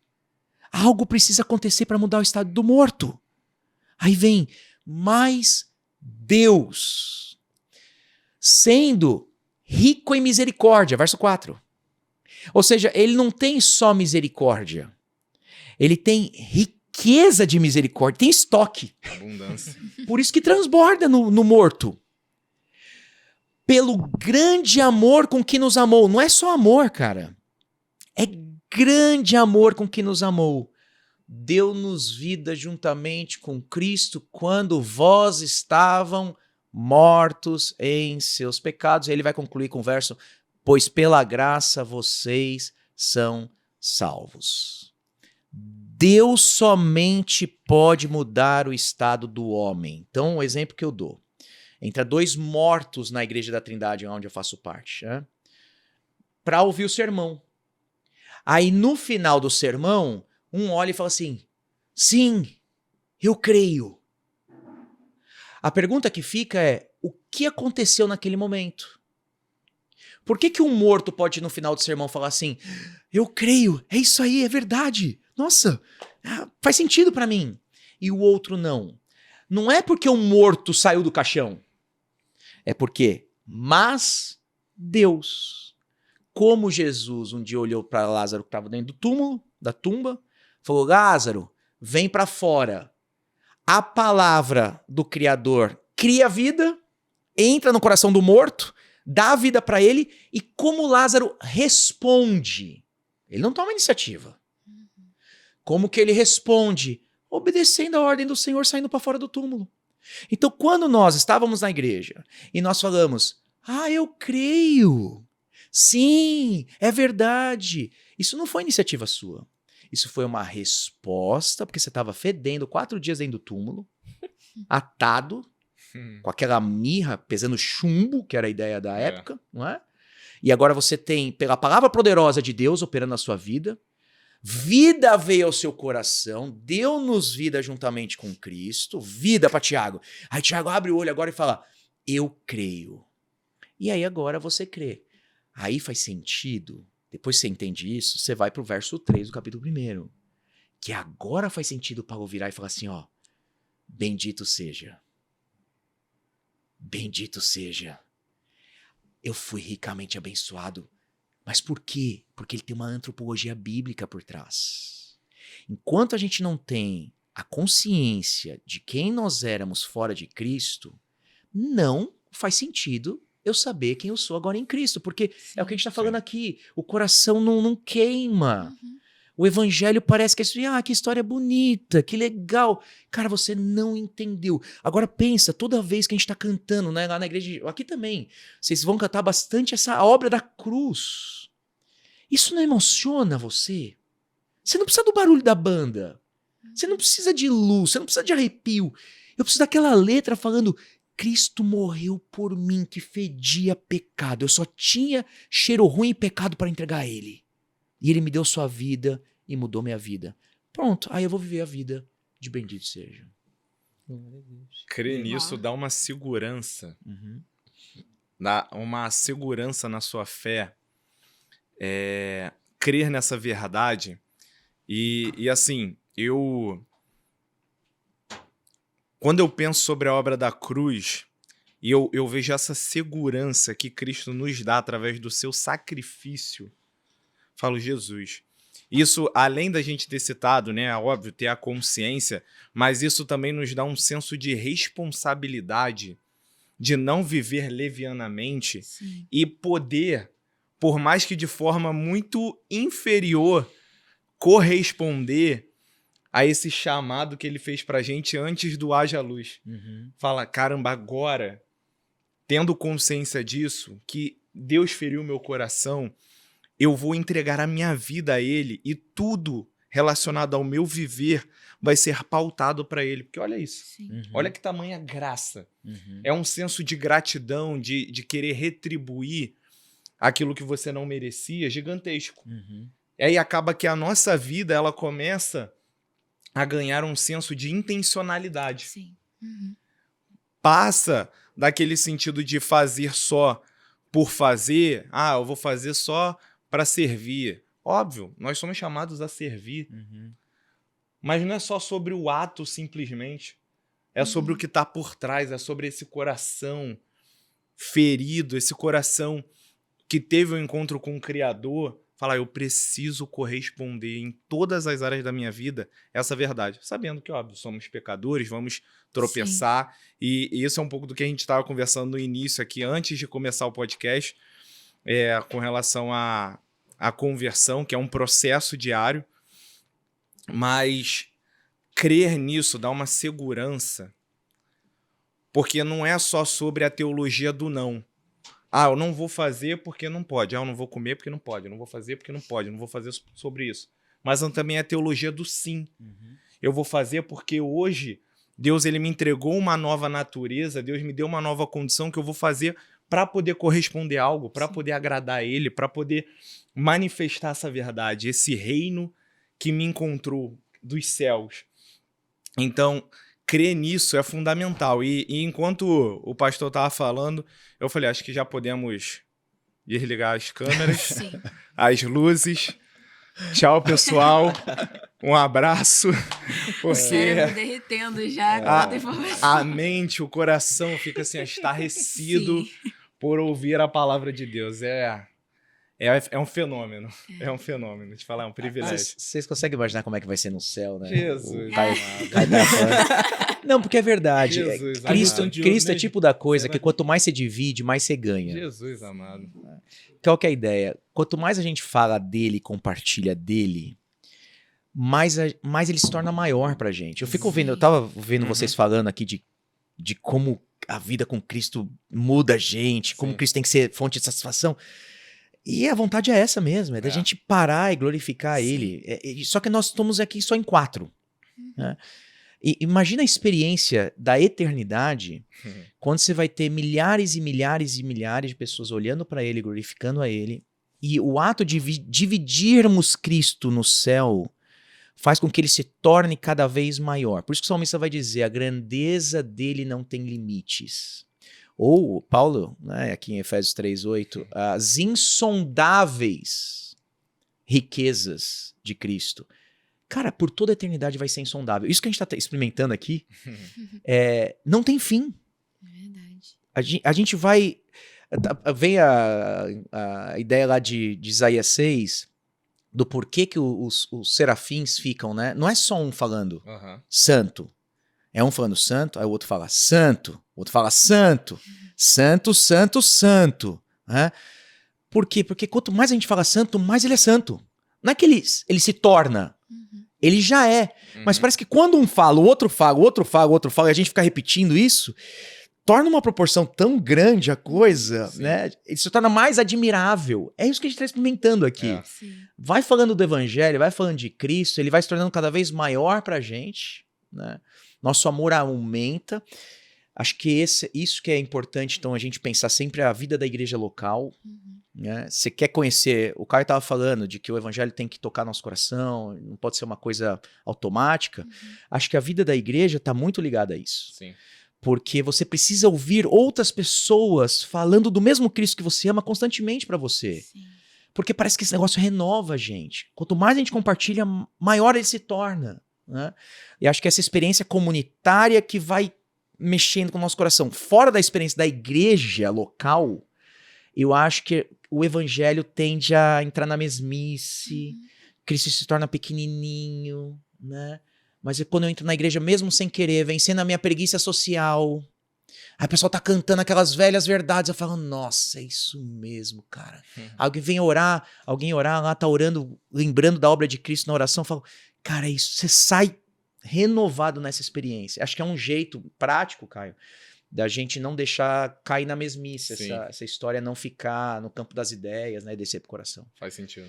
Algo precisa acontecer para mudar o estado do morto. Aí vem, mas Deus, sendo rico em misericórdia, verso 4. Ou seja, ele não tem só misericórdia. Ele tem riqueza de misericórdia, tem estoque. Abundância. Por isso que transborda no morto. Pelo grande amor com que nos amou. Não é só amor, cara. É grande amor com que nos amou. Deu-nos vida juntamente com Cristo quando vós estavam mortos em seus pecados. E ele vai concluir com o verso, pois pela graça vocês são salvos. Deus somente pode mudar o estado do homem. Então, o exemplo que eu dou. Entra 2 mortos na Igreja da Trindade, onde eu faço parte, para ouvir o sermão. Aí, no final do sermão, um olha e fala assim, sim, eu creio. A pergunta que fica é, o que aconteceu naquele momento? Por que um morto pode, no final do sermão, falar assim, eu creio, é isso aí, é verdade. Nossa, faz sentido para mim. E o outro não. Não é porque um morto saiu do caixão. É porque, mas Deus, como Jesus um dia olhou para Lázaro que estava dentro do túmulo, da tumba, falou, Lázaro, vem para fora. A palavra do Criador cria vida, entra no coração do morto, dá a vida para ele, e como Lázaro responde? Ele não toma iniciativa. Como que ele responde? Obedecendo a ordem do Senhor, saindo para fora do túmulo. Então, quando nós estávamos na igreja e nós falamos, eu creio, sim, é verdade, isso não foi iniciativa sua. Isso foi uma resposta, porque você estava fedendo 4 dias dentro do túmulo, atado, com aquela mirra pesando chumbo, que era a ideia da época, não é? E agora você tem, pela palavra poderosa de Deus operando na sua vida, vida veio ao seu coração, deu-nos vida juntamente com Cristo, vida para Tiago. Aí Tiago abre o olho agora e fala, eu creio. E aí agora você crê. Aí faz sentido, depois que você entende isso, você vai para o verso 3 do capítulo 1, que agora faz sentido Paulo virar e falar assim, ó, bendito seja. Bendito seja. Eu fui ricamente abençoado. Mas por quê? Porque ele tem uma antropologia bíblica por trás. Enquanto a gente não tem a consciência de quem nós éramos fora de Cristo, não faz sentido eu saber quem eu sou agora em Cristo. Porque é o que a gente está falando aqui. O coração não queima. Uhum. O evangelho parece que é assim, que história bonita, que legal. Cara, você não entendeu. Agora pensa, toda vez que a gente está cantando, né, lá na igreja, aqui também, vocês vão cantar bastante essa obra da cruz. Isso não emociona você? Você não precisa do barulho da banda. Você não precisa de luz, você não precisa de arrepio. Eu preciso daquela letra falando, Cristo morreu por mim que fedia pecado. Eu só tinha cheiro ruim e pecado para entregar a ele. E ele me deu sua vida e mudou minha vida. Pronto, aí eu vou viver a vida de bendito seja. Crer nisso dá uma segurança. Dá uma segurança na sua fé. Crer nessa verdade. E assim, quando eu penso sobre a obra da cruz, e eu vejo essa segurança que Cristo nos dá através do seu sacrifício, falo, Jesus. Isso, além da gente ter citado, né, óbvio, ter a consciência, mas isso também nos dá um senso de responsabilidade, de não viver levianamente. Sim. E poder, por mais que de forma muito inferior, corresponder a esse chamado que ele fez pra gente antes do haja luz. Fala, caramba, agora, tendo consciência disso, que Deus feriu meu coração, eu vou entregar a minha vida a ele e tudo relacionado ao meu viver vai ser pautado para ele. Porque olha isso, olha que tamanha graça. É um senso de gratidão, de querer retribuir aquilo que você não merecia, gigantesco. E aí acaba que a nossa vida ela começa a ganhar um senso de intencionalidade. Sim. Passa daquele sentido de fazer só por fazer, eu vou fazer só para servir. Óbvio, nós somos chamados a servir. Mas não é só sobre o ato, simplesmente. É sobre o que está por trás, é sobre esse coração ferido, esse coração que teve um encontro com o Criador. Falar, eu preciso corresponder em todas as áreas da minha vida essa verdade. Sabendo que, óbvio, somos pecadores, vamos tropeçar. E isso é um pouco do que a gente estava conversando no início aqui, antes de começar o podcast, com relação à conversão, que é um processo diário. Mas crer nisso dá uma segurança, porque não é só sobre a teologia do não. Eu não vou fazer porque não pode. Eu não vou comer porque não pode. Eu não vou fazer porque não pode. Eu não vou fazer sobre isso. Mas também é a teologia do sim. Eu vou fazer porque hoje Deus ele me entregou uma nova natureza, Deus me deu uma nova condição que eu vou fazer para poder corresponder a algo, para poder agradar a Ele, para poder manifestar essa verdade, esse reino que me encontrou dos céus. Então, crer nisso é fundamental. E enquanto o pastor estava falando, eu falei, acho que já podemos desligar as câmeras, as luzes. Tchau, pessoal. Um abraço. Porque derretendo já com tanta informação. a mente, o coração fica assim, estarrecido por ouvir a palavra de Deus. É um fenômeno. É um fenômeno. Te falar, é um privilégio. Vocês conseguem imaginar como é que vai ser no céu, né? Jesus. Não, porque é verdade. Jesus, Cristo é tipo da coisa que quanto mais você divide, mais você ganha. Jesus amado. Qual que é a ideia? Quanto mais a gente fala dele, compartilha dele, mais ele se torna maior pra gente. Eu fico vendo, eu tava vendo vocês falando aqui de como a vida com Cristo muda a gente, como Cristo tem que ser fonte de satisfação. E a vontade é essa mesmo, é da gente parar e glorificar ele. Só que nós estamos aqui só em 4. Né? E imagina a experiência da eternidade quando você vai ter milhares e milhares e milhares de pessoas olhando para ele, glorificando a ele, e o ato de dividirmos Cristo no céu faz com que ele se torne cada vez maior. Por isso que o salmista vai dizer, a grandeza dele não tem limites. Ou Paulo, né, aqui em Efésios 3:8, as insondáveis riquezas de Cristo. Cara, por toda a eternidade vai ser insondável. Isso que a gente está experimentando aqui não tem fim. É verdade. A gente vai... Vem a ideia lá de Isaías 6, do porquê que os serafins ficam, né? Não é só um falando santo. É um falando santo, aí o outro fala santo, o outro fala santo, santo, santo, santo. Né? Por quê? Porque quanto mais a gente fala santo, mais ele é santo. Não é que ele se torna, ele já é. Mas parece que quando um fala, o outro fala, o outro fala, o outro fala, e a gente fica repetindo isso, torna uma proporção tão grande a coisa, né? Ele se torna mais admirável. É isso que a gente está experimentando aqui. Sim. Vai falando do evangelho, vai falando de Cristo, ele vai se tornando cada vez maior pra gente, né? Nosso amor aumenta. Acho que isso que é importante, então, a gente pensar sempre a vida da igreja local. Né? Você quer conhecer, o Caio estava falando de que o evangelho tem que tocar nosso coração, não pode ser uma coisa automática. Acho que a vida da igreja está muito ligada a isso. Sim. Porque você precisa ouvir outras pessoas falando do mesmo Cristo que você ama constantemente para você. Sim. Porque parece que esse negócio renova a gente. Quanto mais a gente compartilha, maior ele se torna. Né? E acho que essa experiência comunitária que vai mexendo com o nosso coração. Fora da experiência da igreja local, eu acho que o evangelho tende a entrar na mesmice, Cristo se torna pequenininho, né? Mas quando eu entro na igreja, mesmo sem querer, vencendo a minha preguiça social, aí o pessoal tá cantando aquelas velhas verdades, eu falo, nossa, é isso mesmo, cara. Alguém vem orar, alguém orar lá, tá orando, lembrando da obra de Cristo na oração, eu falo, cara, é isso, você sai renovado nessa experiência. Acho que é um jeito prático, Caio, da gente não deixar cair na mesmice, essa história não ficar no campo das ideias, né, e descer pro coração. Faz sentido.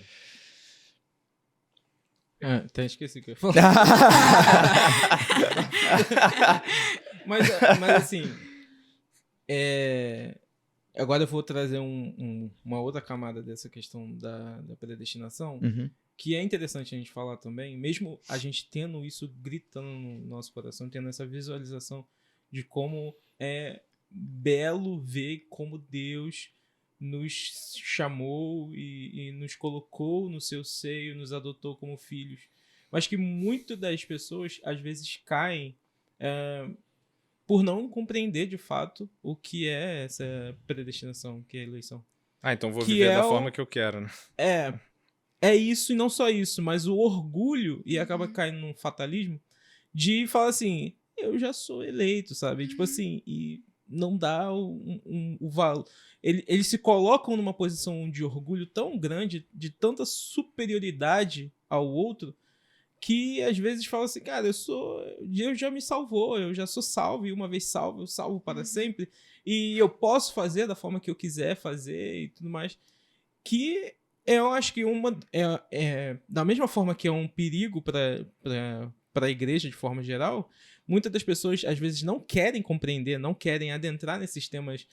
Até esqueci o que eu ia falar. mas assim, agora eu vou trazer uma outra camada dessa questão da predestinação, que é interessante a gente falar também, mesmo a gente tendo isso gritando no nosso coração, tendo essa visualização de como é belo ver como Deus nos chamou e nos colocou no seu seio, nos adotou como filhos. Mas que muitas das pessoas, às vezes, caem por não compreender, de fato, o que é essa predestinação, que é a eleição. Então vou viver da forma que eu quero, né? É isso e não só isso, mas o orgulho, e acaba caindo num fatalismo, de falar assim, eu já sou eleito, sabe? Tipo assim, e não dá o valor. Eles se colocam numa posição de orgulho tão grande, de tanta superioridade ao outro, que às vezes falam assim, cara, Deus já me salvou, eu já sou salvo, e uma vez salvo, eu salvo para sempre, e eu posso fazer da forma que eu quiser fazer e tudo mais. Que eu acho que da mesma forma que é um perigo para a igreja de forma geral, muitas das pessoas às vezes não querem compreender, não querem adentrar nesses temas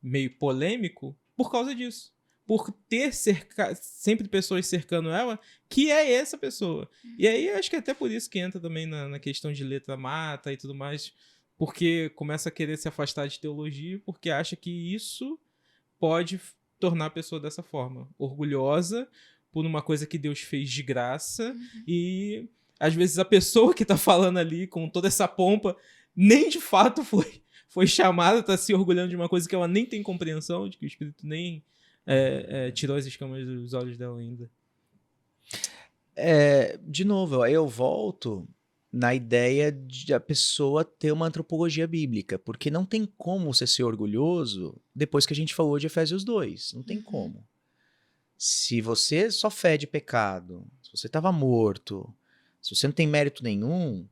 meio polêmico por causa disso. Por ter sempre pessoas cercando ela, que é essa pessoa. E aí acho que é até por isso que entra também na questão de letra mata e tudo mais, porque começa a querer se afastar de teologia, porque acha que isso pode tornar a pessoa dessa forma, orgulhosa por uma coisa que Deus fez de graça, e às vezes a pessoa que tá falando ali com toda essa pompa nem de fato foi chamada, tá se orgulhando de uma coisa que ela nem tem compreensão, de que o Espírito nem tirou as escamas dos olhos dela ainda. De novo, eu volto na ideia de a pessoa ter uma antropologia bíblica, porque não tem como você ser orgulhoso depois que a gente falou de Efésios 2, não tem como. Se você só fede pecado, se você estava morto, se você não tem mérito nenhum,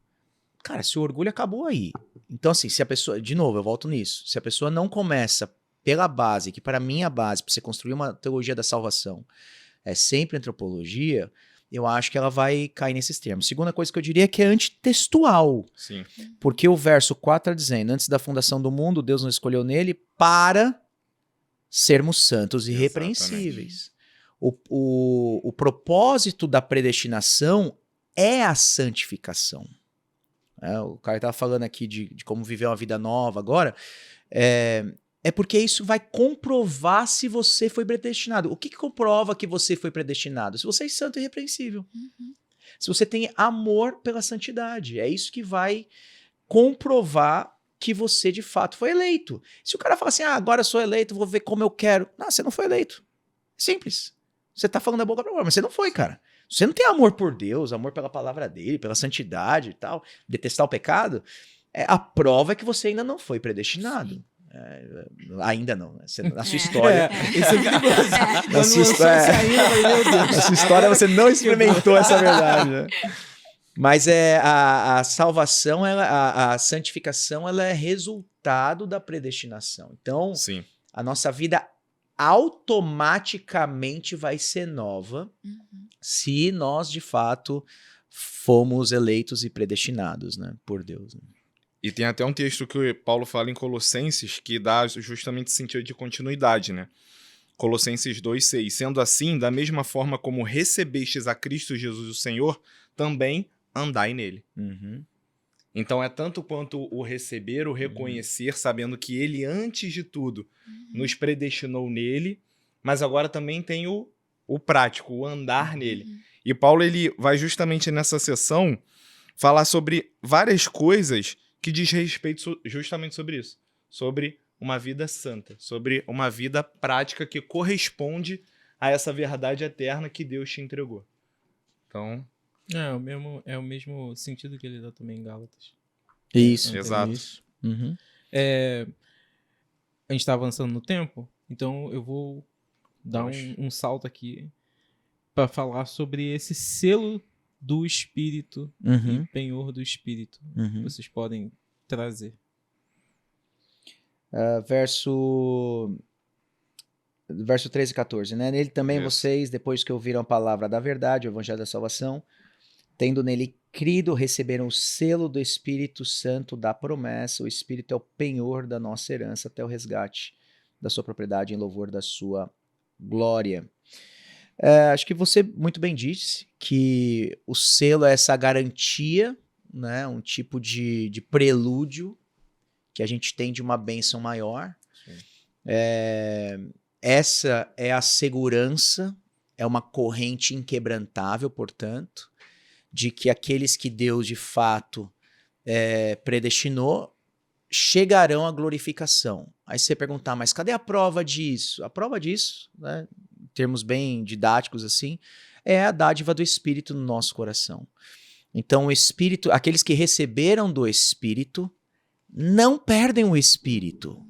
cara, se o orgulho acabou aí. Então assim, se a pessoa, de novo, eu volto nisso, se a pessoa não começa pela base, que para mim a base, para você construir uma teologia da salvação, é sempre antropologia, eu acho que ela vai cair nesses termos. Segunda coisa que eu diria é que é antitextual. Sim. Porque o verso 4 está dizendo, antes da fundação do mundo, Deus nos escolheu nele para sermos santos e Exatamente. irrepreensíveis. O propósito da predestinação é a santificação. O cara estava falando aqui de como viver uma vida nova agora. É porque isso vai comprovar se você foi predestinado. O que comprova que você foi predestinado? Se você é santo e irrepreensível. Se você tem amor pela santidade. É isso que vai comprovar que você de fato foi eleito. Se o cara fala assim, agora eu sou eleito, vou ver como eu quero. Não, você não foi eleito. Simples. Você tá falando da boca pra fora, mas você não foi, cara. Você não tem amor por Deus, amor pela palavra dele, pela santidade e tal, detestar o pecado, a prova é que você ainda não foi predestinado. Ainda não. Na sua história. Isso é perigoso. Na sua história, na sua história você não experimentou essa verdade, né? Mas a salvação, a santificação, ela é resultado da predestinação. Então, Sim. a nossa vida automaticamente vai ser nova se nós, de fato, fomos eleitos e predestinados, né, por Deus. Né? E tem até um texto que o Paulo fala em Colossenses que dá justamente sentido de continuidade, né? Colossenses 2,6. Sendo assim, da mesma forma como recebestes a Cristo Jesus o Senhor, também andai nele. Então é tanto quanto o receber, o reconhecer, sabendo que ele, antes de tudo, nos predestinou nele, mas agora também tem o prático, o andar nele. E Paulo, ele vai justamente nessa sessão falar sobre várias coisas que diz respeito justamente sobre isso. Sobre uma vida santa, sobre uma vida prática que corresponde a essa verdade eterna que Deus te entregou. Então... É o mesmo sentido que ele dá também em Gálatas. Isso. Exato. Isso. A gente tá avançando no tempo, então eu vou dar um salto aqui para falar sobre esse selo do Espírito e penhor do Espírito que vocês podem trazer. Verso 13 e 14, né? Nele também vocês, depois que ouviram a palavra da verdade, o evangelho da salvação, tendo nele crido, receberam o selo do Espírito Santo da promessa. O Espírito é o penhor da nossa herança até o resgate da sua propriedade em louvor da sua glória. Acho que você muito bem disse que o selo é essa garantia, né? Um tipo de prelúdio que a gente tem de uma bênção maior. Essa é a segurança, é uma corrente inquebrantável, portanto, de que aqueles que Deus de fato predestinou chegarão à glorificação. Aí você perguntar, mas cadê a prova disso? A prova disso, né, em termos bem didáticos assim, é a dádiva do Espírito no nosso coração. Então o Espírito, aqueles que receberam do Espírito, não perdem o Espírito.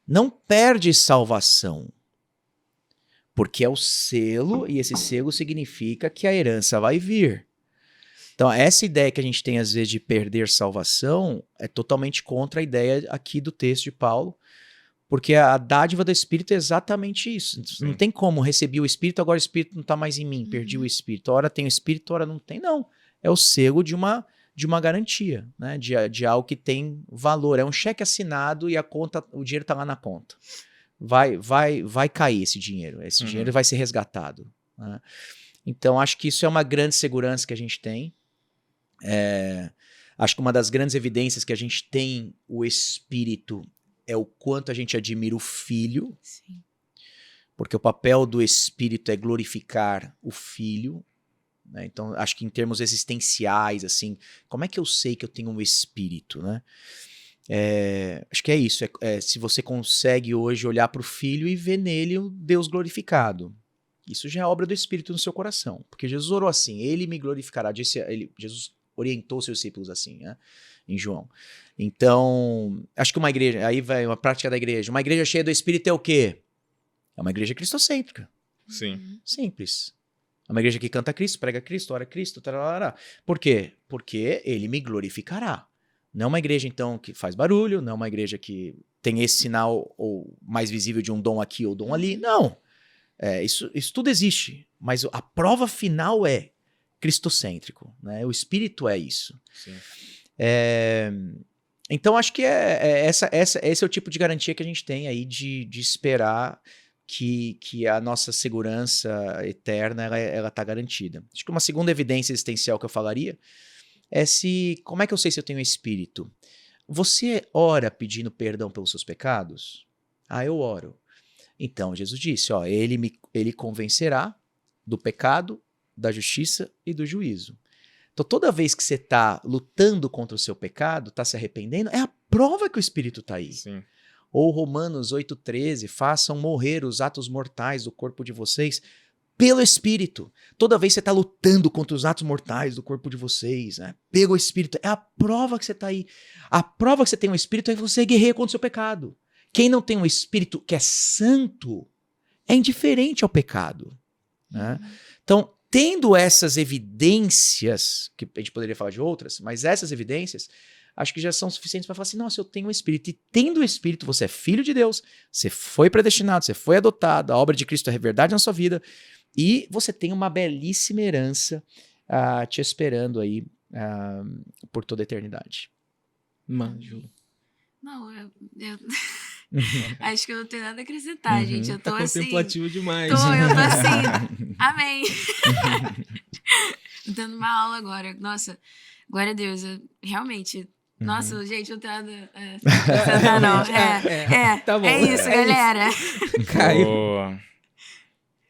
Não perde salvação. Porque é o selo, e esse selo significa que a herança vai vir. Então, essa ideia que a gente tem, às vezes, de perder salvação é totalmente contra a ideia aqui do texto de Paulo, porque a dádiva do Espírito é exatamente isso. Sim. Não tem como, recebi o Espírito, agora o Espírito não está mais em mim, perdi o Espírito. Ora tem o Espírito, ora não tem. Não, é o selo de uma garantia, né? de algo que tem valor. É um cheque assinado e o dinheiro está lá na conta. Vai cair esse dinheiro. Esse dinheiro vai ser resgatado. Né? Então, acho que isso é uma grande segurança que a gente tem. Acho que uma das grandes evidências que a gente tem o Espírito é o quanto a gente admira o Filho. Sim. Porque o papel do Espírito é glorificar o Filho. Né? Então, acho que em termos existenciais, assim, como é que eu sei que eu tenho um Espírito, né? Acho que é isso. Se você consegue hoje olhar para o Filho e ver nele o Deus glorificado. Isso já é obra do Espírito no seu coração. Porque Jesus orou assim, ele me glorificará. Jesus orientou seus discípulos assim, né? Em João. Então, acho que uma igreja, aí vai uma prática da igreja. Uma igreja cheia do Espírito é o quê? É uma igreja cristocêntrica. Sim. Simples. É uma igreja que canta Cristo, prega Cristo, ora Cristo, tarará. Por quê? Porque ele me glorificará. Não é uma igreja, então, que faz barulho, não é uma igreja que tem esse sinal ou mais visível de um dom aqui ou dom ali. Não. Isso tudo existe. mas a prova final é cristocêntrico, né? O Espírito é isso. Sim. Então, acho que esse é o tipo de garantia que a gente tem aí de esperar que a nossa segurança eterna ela tá garantida. Acho que uma segunda evidência existencial que eu falaria é como é que eu sei se eu tenho Espírito? Você ora pedindo perdão pelos seus pecados? Ah, eu oro. Então, Jesus disse, ó, ele convencerá do pecado, da justiça e do juízo. Então, toda vez que você está lutando contra o seu pecado, está se arrependendo, é a prova que o Espírito está aí. Sim. Ou Romanos 8,13, façam morrer os atos mortais do corpo de vocês pelo Espírito. Toda vez que você está lutando contra os atos mortais do corpo de vocês, né, pelo Espírito, é a prova que você está aí. A prova que você tem um Espírito é que você guerreia contra o seu pecado. Quem não tem um Espírito que é santo é indiferente ao pecado. Né? Então, tendo essas evidências, que a gente poderia falar de outras, mas essas evidências, acho que já são suficientes para falar assim, nossa, eu tenho um Espírito. E tendo o Espírito, você é filho de Deus, você foi predestinado, você foi adotado, a obra de Cristo é verdade na sua vida, e você tem uma belíssima herança te esperando aí por toda a eternidade. Manjo. Não, eu acho que eu não tenho nada a acrescentar, gente. Eu tô Tá assim. contemplativo demais. Eu tô assim. Amém. Tô dando uma aula agora. Nossa, glória a Deus. Realmente. Nossa, gente, eu não tenho nada a acrescentar, não. Tá bom. É isso, galera. Caio.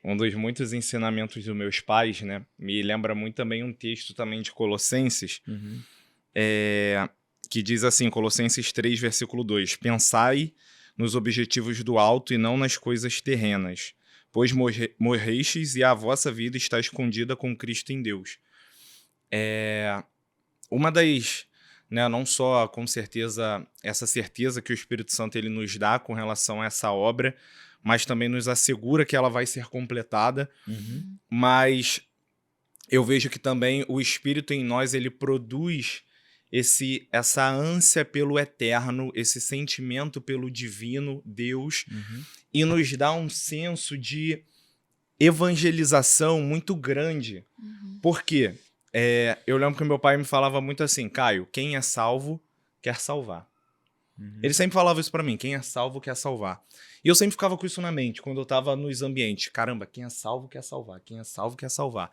Um dos muitos ensinamentos dos meus pais, né? Me lembra muito também um texto também de Colossenses, que diz assim, Colossenses 3, versículo 2, pensai nos objetivos do alto e não nas coisas terrenas, pois morrestes e a vossa vida está escondida com Cristo em Deus. Uma das, né, não só com certeza essa certeza que o Espírito Santo ele nos dá com relação a essa obra, mas também nos assegura que ela vai ser completada, mas eu vejo que também o Espírito em nós ele produz essa ânsia pelo eterno, esse sentimento pelo divino, Deus, e nos dá um senso de evangelização muito grande. Por quê? Eu lembro que meu pai me falava muito assim, Caio, quem é salvo, quer salvar. Ele sempre falava isso pra mim, quem é salvo, quer salvar. E eu sempre ficava com isso na mente, quando eu tava nos ambientes. Caramba, quem é salvo, quer salvar. Quem é salvo, quer salvar.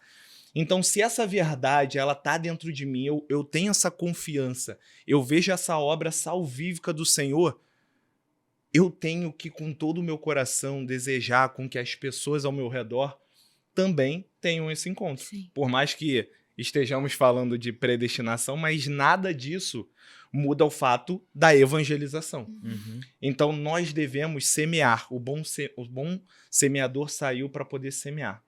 Então, se essa verdade ela tá dentro de mim, eu tenho essa confiança, eu vejo essa obra salvífica do Senhor, eu tenho que, com todo o meu coração, desejar com que as pessoas ao meu redor também tenham esse encontro. Sim. Por mais que estejamos falando de predestinação, mas nada disso muda o fato da evangelização. Então, nós devemos semear. O bom semeador saiu para poder semear.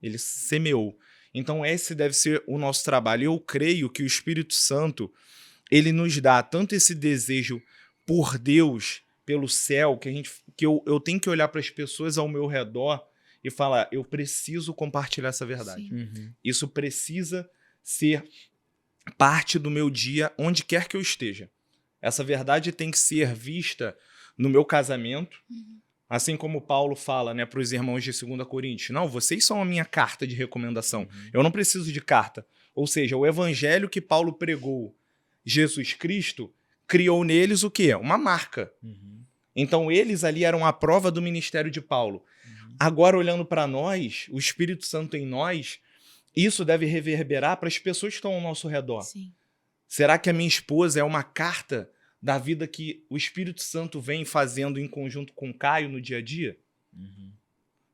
Ele semeou. Então, esse deve ser o nosso trabalho. Eu creio que o Espírito Santo, ele nos dá tanto esse desejo por Deus, pelo céu, que eu tenho que olhar para as pessoas ao meu redor e falar, eu preciso compartilhar essa verdade. Isso precisa ser parte do meu dia, onde quer que eu esteja. Essa verdade tem que ser vista no meu casamento, assim como Paulo fala, né, para os irmãos de 2 Coríntios. Não, vocês são a minha carta de recomendação. Eu não preciso de carta. Ou seja, o evangelho que Paulo pregou, Jesus Cristo, criou neles o quê? Uma marca. Então, eles ali eram a prova do ministério de Paulo. Agora, olhando para nós, o Espírito Santo em nós, isso deve reverberar para as pessoas que estão ao nosso redor. Sim. Será que a minha esposa é uma carta da vida que o Espírito Santo vem fazendo em conjunto com o Caio no dia a dia?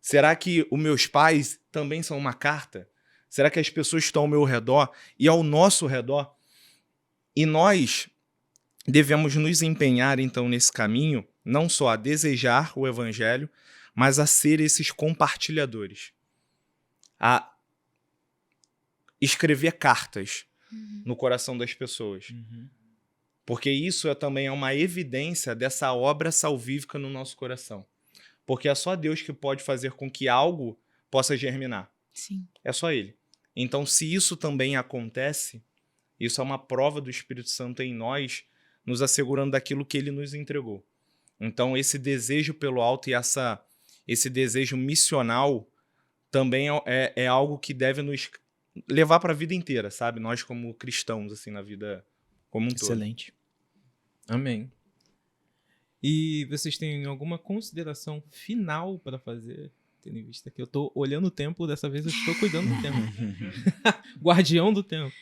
Será que os meus pais também são uma carta? Será que as pessoas que estão ao meu redor e ao nosso redor? E nós devemos nos empenhar, então, nesse caminho, não só a desejar o evangelho, mas a ser esses compartilhadores. A escrever cartas no coração das pessoas. Porque isso também é uma evidência dessa obra salvífica no nosso coração. Porque é só Deus que pode fazer com que algo possa germinar. Sim. É só Ele. Então, se isso também acontece, isso é uma prova do Espírito Santo em nós, nos assegurando daquilo que Ele nos entregou. Então, esse desejo pelo alto e esse desejo missional também é algo que deve nos levar para a vida inteira, sabe? Nós como cristãos, assim, na vida como um todo. Excelente. Amém. E vocês têm alguma consideração final para fazer? Tendo em vista que eu tô olhando o tempo, dessa vez eu estou cuidando do tempo. Guardião do tempo.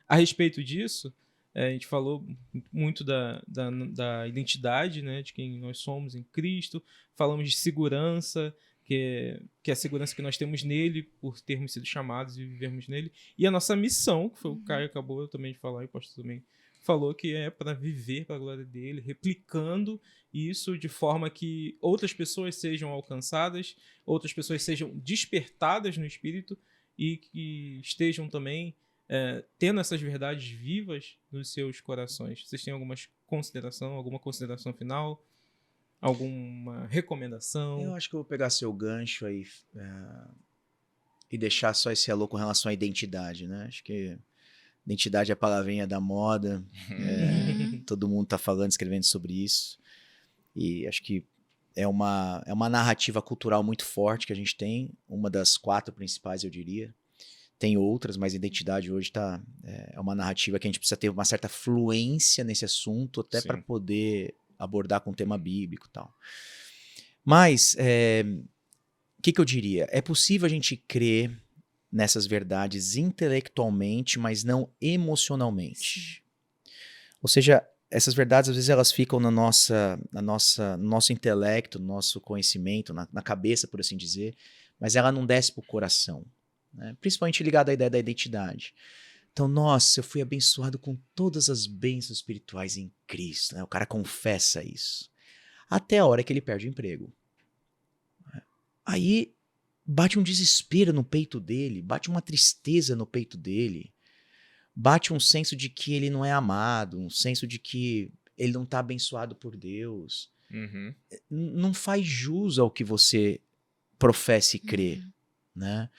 A respeito disso, a gente falou muito da identidade, né, de quem nós somos em Cristo. Falamos de segurança, que é a segurança que nós temos nele, por termos sido chamados e vivermos nele. E a nossa missão, que foi o Caio acabou também de falar, e o pastor também falou, que é para viver para a glória dele, replicando isso de forma que outras pessoas sejam alcançadas, outras pessoas sejam despertadas no espírito e que estejam também tendo essas verdades vivas nos seus corações. Vocês têm alguma consideração final? Alguma recomendação? Eu acho que eu vou pegar seu gancho aí e deixar só esse alô com relação à identidade, né? Acho que identidade é a palavrinha da moda. Todo mundo tá falando, escrevendo sobre isso. E acho que é uma narrativa cultural muito forte que a gente tem. Uma das 4 principais, eu diria. Tem outras, mas a identidade hoje é uma narrativa que a gente precisa ter uma certa fluência nesse assunto, até para poder abordar com o tema bíblico e tal. Mas, o que eu diria? É possível a gente crer nessas verdades intelectualmente, mas não emocionalmente. Ou seja, essas verdades, às vezes, elas ficam no nosso intelecto, no nosso conhecimento, na cabeça, por assim dizer, mas ela não desce para o coração, né? Principalmente ligada à ideia da identidade. Então, nossa, eu fui abençoado com todas as bênçãos espirituais em Cristo, né? O cara confessa isso. Até a hora que ele perde o emprego. Aí bate um desespero no peito dele, bate uma tristeza no peito dele, bate um senso de que ele não é amado, um senso de que ele não está abençoado por Deus. Não faz jus ao que você professa e crê, né?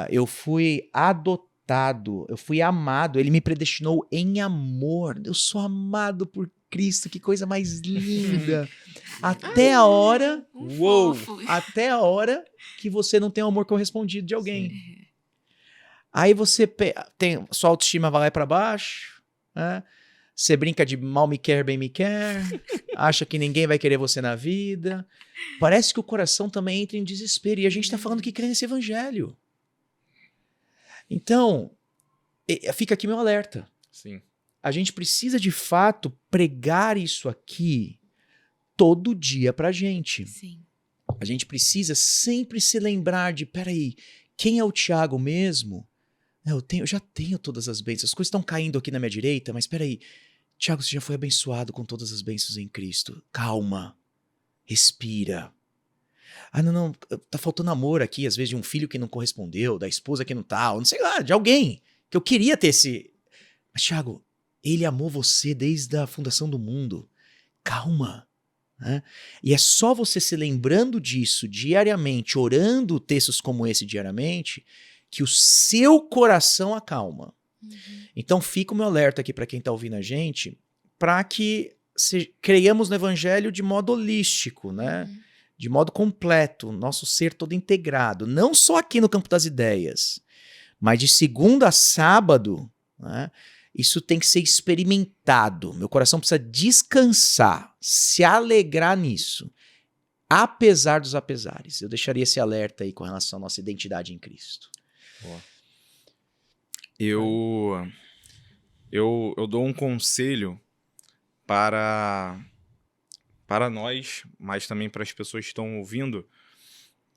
Eu fui adotado, eu fui amado, ele me predestinou em amor, eu sou amado por Cristo, que coisa mais linda. Até a hora, até a hora que você não tem o amor correspondido de alguém. Sim. Aí você tem sua autoestima vai lá para baixo, né? Você brinca de mal me quer, bem me quer, acha que ninguém vai querer você na vida. Parece que o coração também entra em desespero. E a gente está falando que crê nesse evangelho. Então, fica aqui meu alerta. Sim. A gente precisa, de fato, pregar isso aqui todo dia pra gente. Sim. A gente precisa sempre se lembrar de, peraí, quem é o Tiago mesmo? Eu já tenho todas as bênçãos. As coisas estão caindo aqui na minha direita, mas peraí, Tiago, você já foi abençoado com todas as bênçãos em Cristo. Calma. Respira. Não, tá faltando amor aqui, às vezes, de um filho que não correspondeu, da esposa que não tá, ou não sei lá, de alguém que eu queria ter esse... Mas, Tiago, ele amou você desde a fundação do mundo. Calma. Né? E é só você se lembrando disso diariamente, orando textos como esse diariamente, que o seu coração acalma. Então fica o meu alerta aqui para quem está ouvindo a gente, para que creiamos no evangelho de modo holístico, né? De modo completo, nosso ser todo integrado, não só aqui no campo das ideias, mas de segunda a sábado, né? Isso tem que ser experimentado. Meu coração precisa descansar, se alegrar nisso, apesar dos apesares. Eu deixaria esse alerta aí com relação à nossa identidade em Cristo. Eu dou um conselho para nós, mas também para as pessoas que estão ouvindo,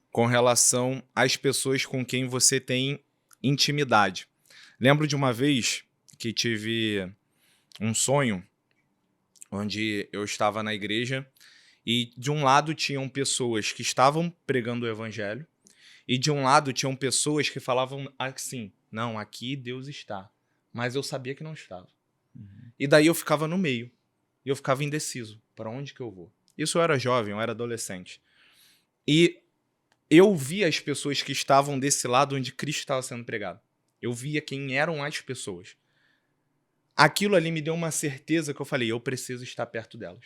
com relação às pessoas com quem você tem intimidade. Lembro de uma vez que tive um sonho onde eu estava na igreja e de um lado tinham pessoas que estavam pregando o evangelho e de um lado tinham pessoas que falavam assim, não, aqui Deus está, mas eu sabia que não estava. E daí eu ficava no meio e eu ficava indeciso, para onde que eu vou? Isso eu era jovem, eu era adolescente. E eu via as pessoas que estavam desse lado onde Cristo estava sendo pregado. Eu via quem eram as pessoas. Aquilo ali me deu uma certeza que eu falei, eu preciso estar perto delas.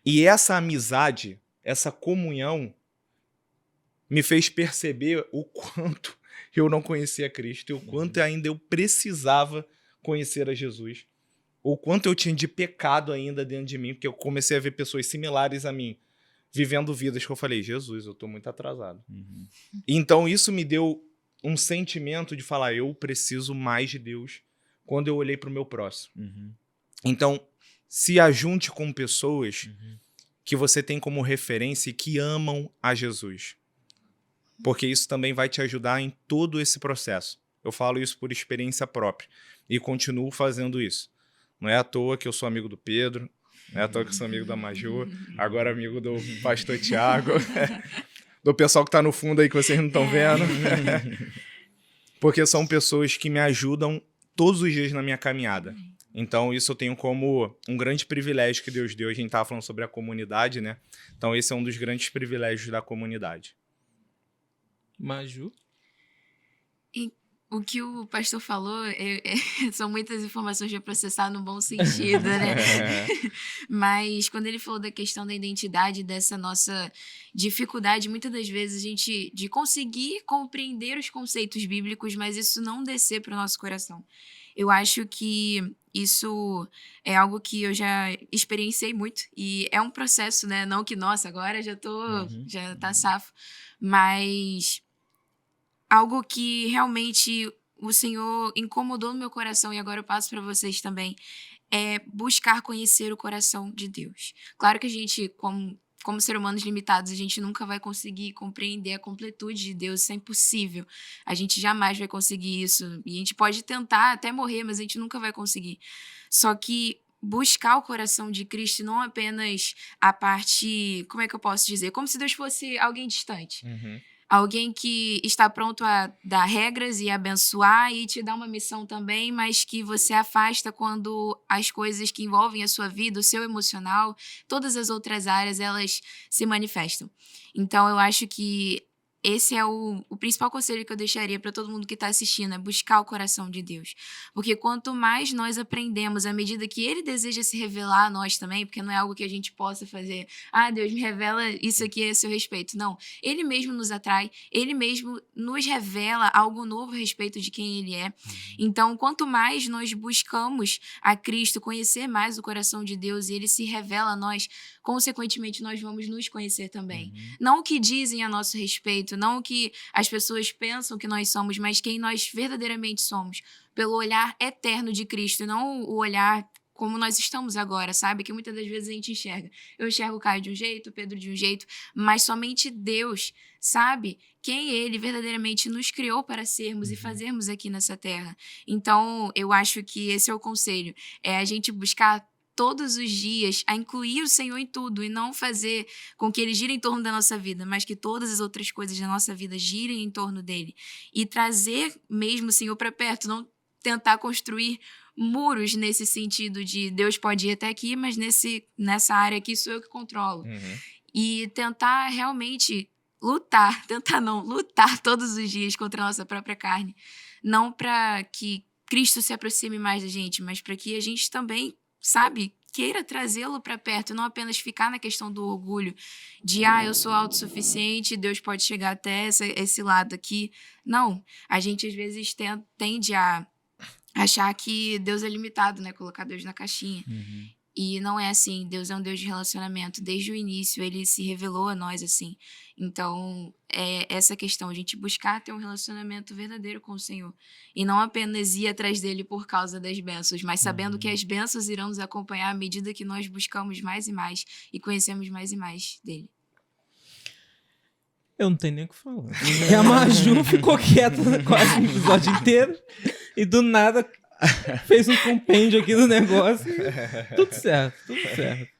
E essa amizade, essa comunhão, me fez perceber o quanto eu não conhecia Cristo e o quanto ainda eu precisava conhecer a Jesus. O quanto eu tinha de pecado ainda dentro de mim, porque eu comecei a ver pessoas similares a mim, vivendo vidas que eu falei, Jesus, eu tô muito atrasado. Então isso me deu um sentimento de falar, eu preciso mais de Deus quando eu olhei para o meu próximo. Então, se ajunte com pessoas que você tem como referência e que amam a Jesus. Porque isso também vai te ajudar em todo esse processo. Eu falo isso por experiência própria e continuo fazendo isso. Não é à toa que eu sou amigo do Pedro, não é à toa que eu sou amigo da Maju, agora amigo do pastor Tiago, do pessoal que está no fundo aí que vocês não estão vendo. Porque são pessoas que me ajudam todos os dias na minha caminhada. Então, isso eu tenho como um grande privilégio que Deus deu. A gente estava falando sobre a comunidade, né? Então, esse é um dos grandes privilégios da comunidade. Maju? O que o pastor falou são muitas informações para processar no bom sentido, né? Mas quando ele falou da questão da identidade, dessa nossa dificuldade, muitas das vezes, de conseguir compreender os conceitos bíblicos, mas isso não descer para o nosso coração. Eu acho que isso é algo que eu já experienciei muito e é um processo, né? Não que, nossa, agora já tá safo, mas algo que realmente o Senhor incomodou no meu coração e agora eu passo para vocês também, é buscar conhecer o coração de Deus. Claro que a gente, como seres humanos limitados, a gente nunca vai conseguir compreender a completude de Deus, isso é impossível. A gente jamais vai conseguir isso. E a gente pode tentar até morrer, mas a gente nunca vai conseguir. Só que buscar o coração de Cristo não apenas a parte, como é que eu posso dizer? Como se Deus fosse alguém distante. Alguém que está pronto a dar regras e abençoar e te dar uma missão também, mas que você afasta quando as coisas que envolvem a sua vida, o seu emocional, todas as outras áreas, elas se manifestam. Então, eu acho que esse é o principal conselho que eu deixaria para todo mundo que está assistindo, é buscar o coração de Deus. Porque quanto mais nós aprendemos, à medida que Ele deseja se revelar a nós também, porque não é algo que a gente possa fazer, Deus me revela isso aqui a seu respeito. Não, Ele mesmo nos atrai, Ele mesmo nos revela algo novo a respeito de quem Ele é. Então, quanto mais nós buscamos a Cristo, conhecer mais o coração de Deus e Ele se revela a nós, consequentemente, nós vamos nos conhecer também. Não o que dizem a nosso respeito, não o que as pessoas pensam que nós somos, mas quem nós verdadeiramente somos, pelo olhar eterno de Cristo, não o olhar como nós estamos agora, sabe? Que muitas das vezes a gente enxerga. Eu enxergo o Caio de um jeito, o Pedro de um jeito, mas somente Deus sabe quem Ele verdadeiramente nos criou para sermos e fazermos aqui nessa terra. Então, eu acho que esse é o conselho, é a gente buscar todos os dias a incluir o Senhor em tudo e não fazer com que Ele gire em torno da nossa vida, mas que todas as outras coisas da nossa vida girem em torno dEle. E trazer mesmo o Senhor para perto, não tentar construir muros nesse sentido de Deus pode ir até aqui, mas nessa área aqui sou eu que controlo. E tentar realmente lutar todos os dias contra a nossa própria carne. Não para que Cristo se aproxime mais da gente, mas para que a gente também, sabe, queira trazê-lo para perto, não apenas ficar na questão do orgulho, de, eu sou autossuficiente, Deus pode chegar até esse lado aqui. Não, a gente às vezes tende a achar que Deus é limitado, né, colocar Deus na caixinha. E não é assim, Deus é um Deus de relacionamento. Desde o início, Ele se revelou a nós assim. Então, é essa questão, a gente buscar ter um relacionamento verdadeiro com o Senhor. E não apenas ir atrás dEle por causa das bênçãos, mas sabendo que as bênçãos irão nos acompanhar à medida que nós buscamos mais e mais e conhecemos mais e mais dEle. Eu não tenho nem o que falar. E a Maju ficou quieta quase o episódio inteiro e do nada fez um compêndio aqui do negócio. Tudo certo, tudo certo.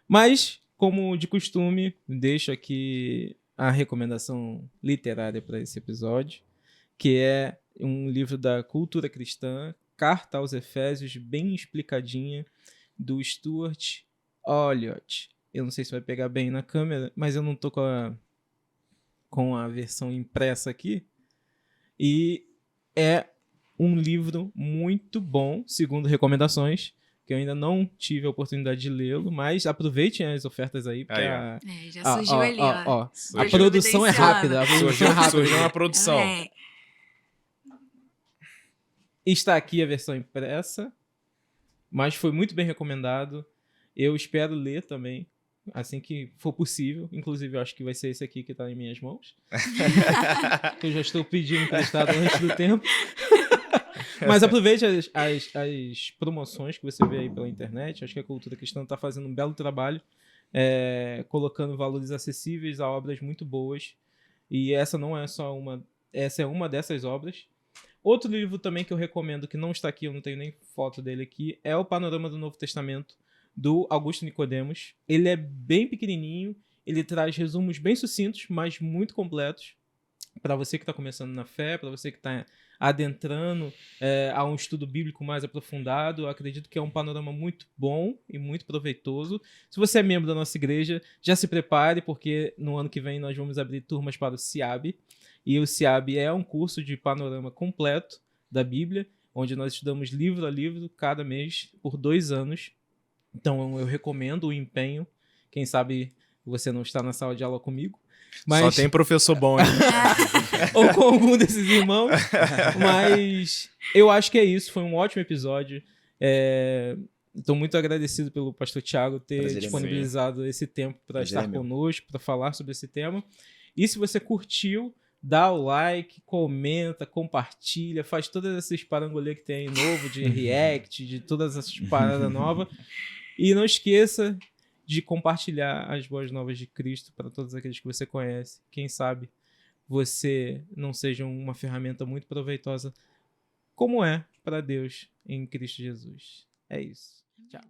Mas, como de costume, deixo aqui a recomendação literária para esse episódio, que é um livro da cultura cristã, Carta aos Efésios, bem explicadinha, do Stuart Olliott. Eu não sei se vai pegar bem na câmera, mas eu não tô com a versão impressa aqui. E é um livro muito bom, segundo recomendações, porque eu ainda não tive a oportunidade de lê-lo, mas aproveitem as ofertas aí, porque Aí, Já surgiu ali, ó. a Surgiu produção é evidenciando. rápida. A produção é rápida. Surgiu uma produção. É. Está aqui a versão impressa, mas foi muito bem recomendado. Eu espero ler também, assim que for possível. Inclusive, eu acho que vai ser esse aqui que está em minhas mãos. Que eu já estou pedindo emprestado antes do tempo. Mas aproveite as promoções que você vê aí pela internet. Acho que a Cultura Cristã está fazendo um belo trabalho, colocando valores acessíveis a obras muito boas. E essa não é só uma... Essa é uma dessas obras. Outro livro também que eu recomendo, que não está aqui, eu não tenho nem foto dele aqui, é o Panorama do Novo Testamento, do Augusto Nicodemos. Ele é bem pequenininho, ele traz resumos bem sucintos, mas muito completos, para você que está começando na fé, para você que está adentrando a um estudo bíblico mais aprofundado. Eu acredito que é um panorama muito bom e muito proveitoso. Se você é membro da nossa igreja, já se prepare, porque no ano que vem nós vamos abrir turmas para o CIAB. E o CIAB é um curso de panorama completo da Bíblia, onde nós estudamos livro a livro cada mês por 2 anos. Então eu recomendo o empenho. Quem sabe você não está na sala de aula comigo. Mas... Só tem professor bom, hein? ou com algum desses irmãos. Mas eu acho que é isso. Foi um ótimo episódio. Estou muito agradecido pelo pastor Thiago ter Prazer é disponibilizado esse tempo para Prazer é estar meu. conosco, para falar sobre esse tema. E se você curtiu, dá o like, comenta, compartilha, faz todas essas parangolês que tem aí novo, de react, de todas essas paradas novas. E não esqueça de compartilhar as boas novas de Cristo para todos aqueles que você conhece. Quem sabe você não seja uma ferramenta muito proveitosa como é para Deus em Cristo Jesus. É isso. Tchau.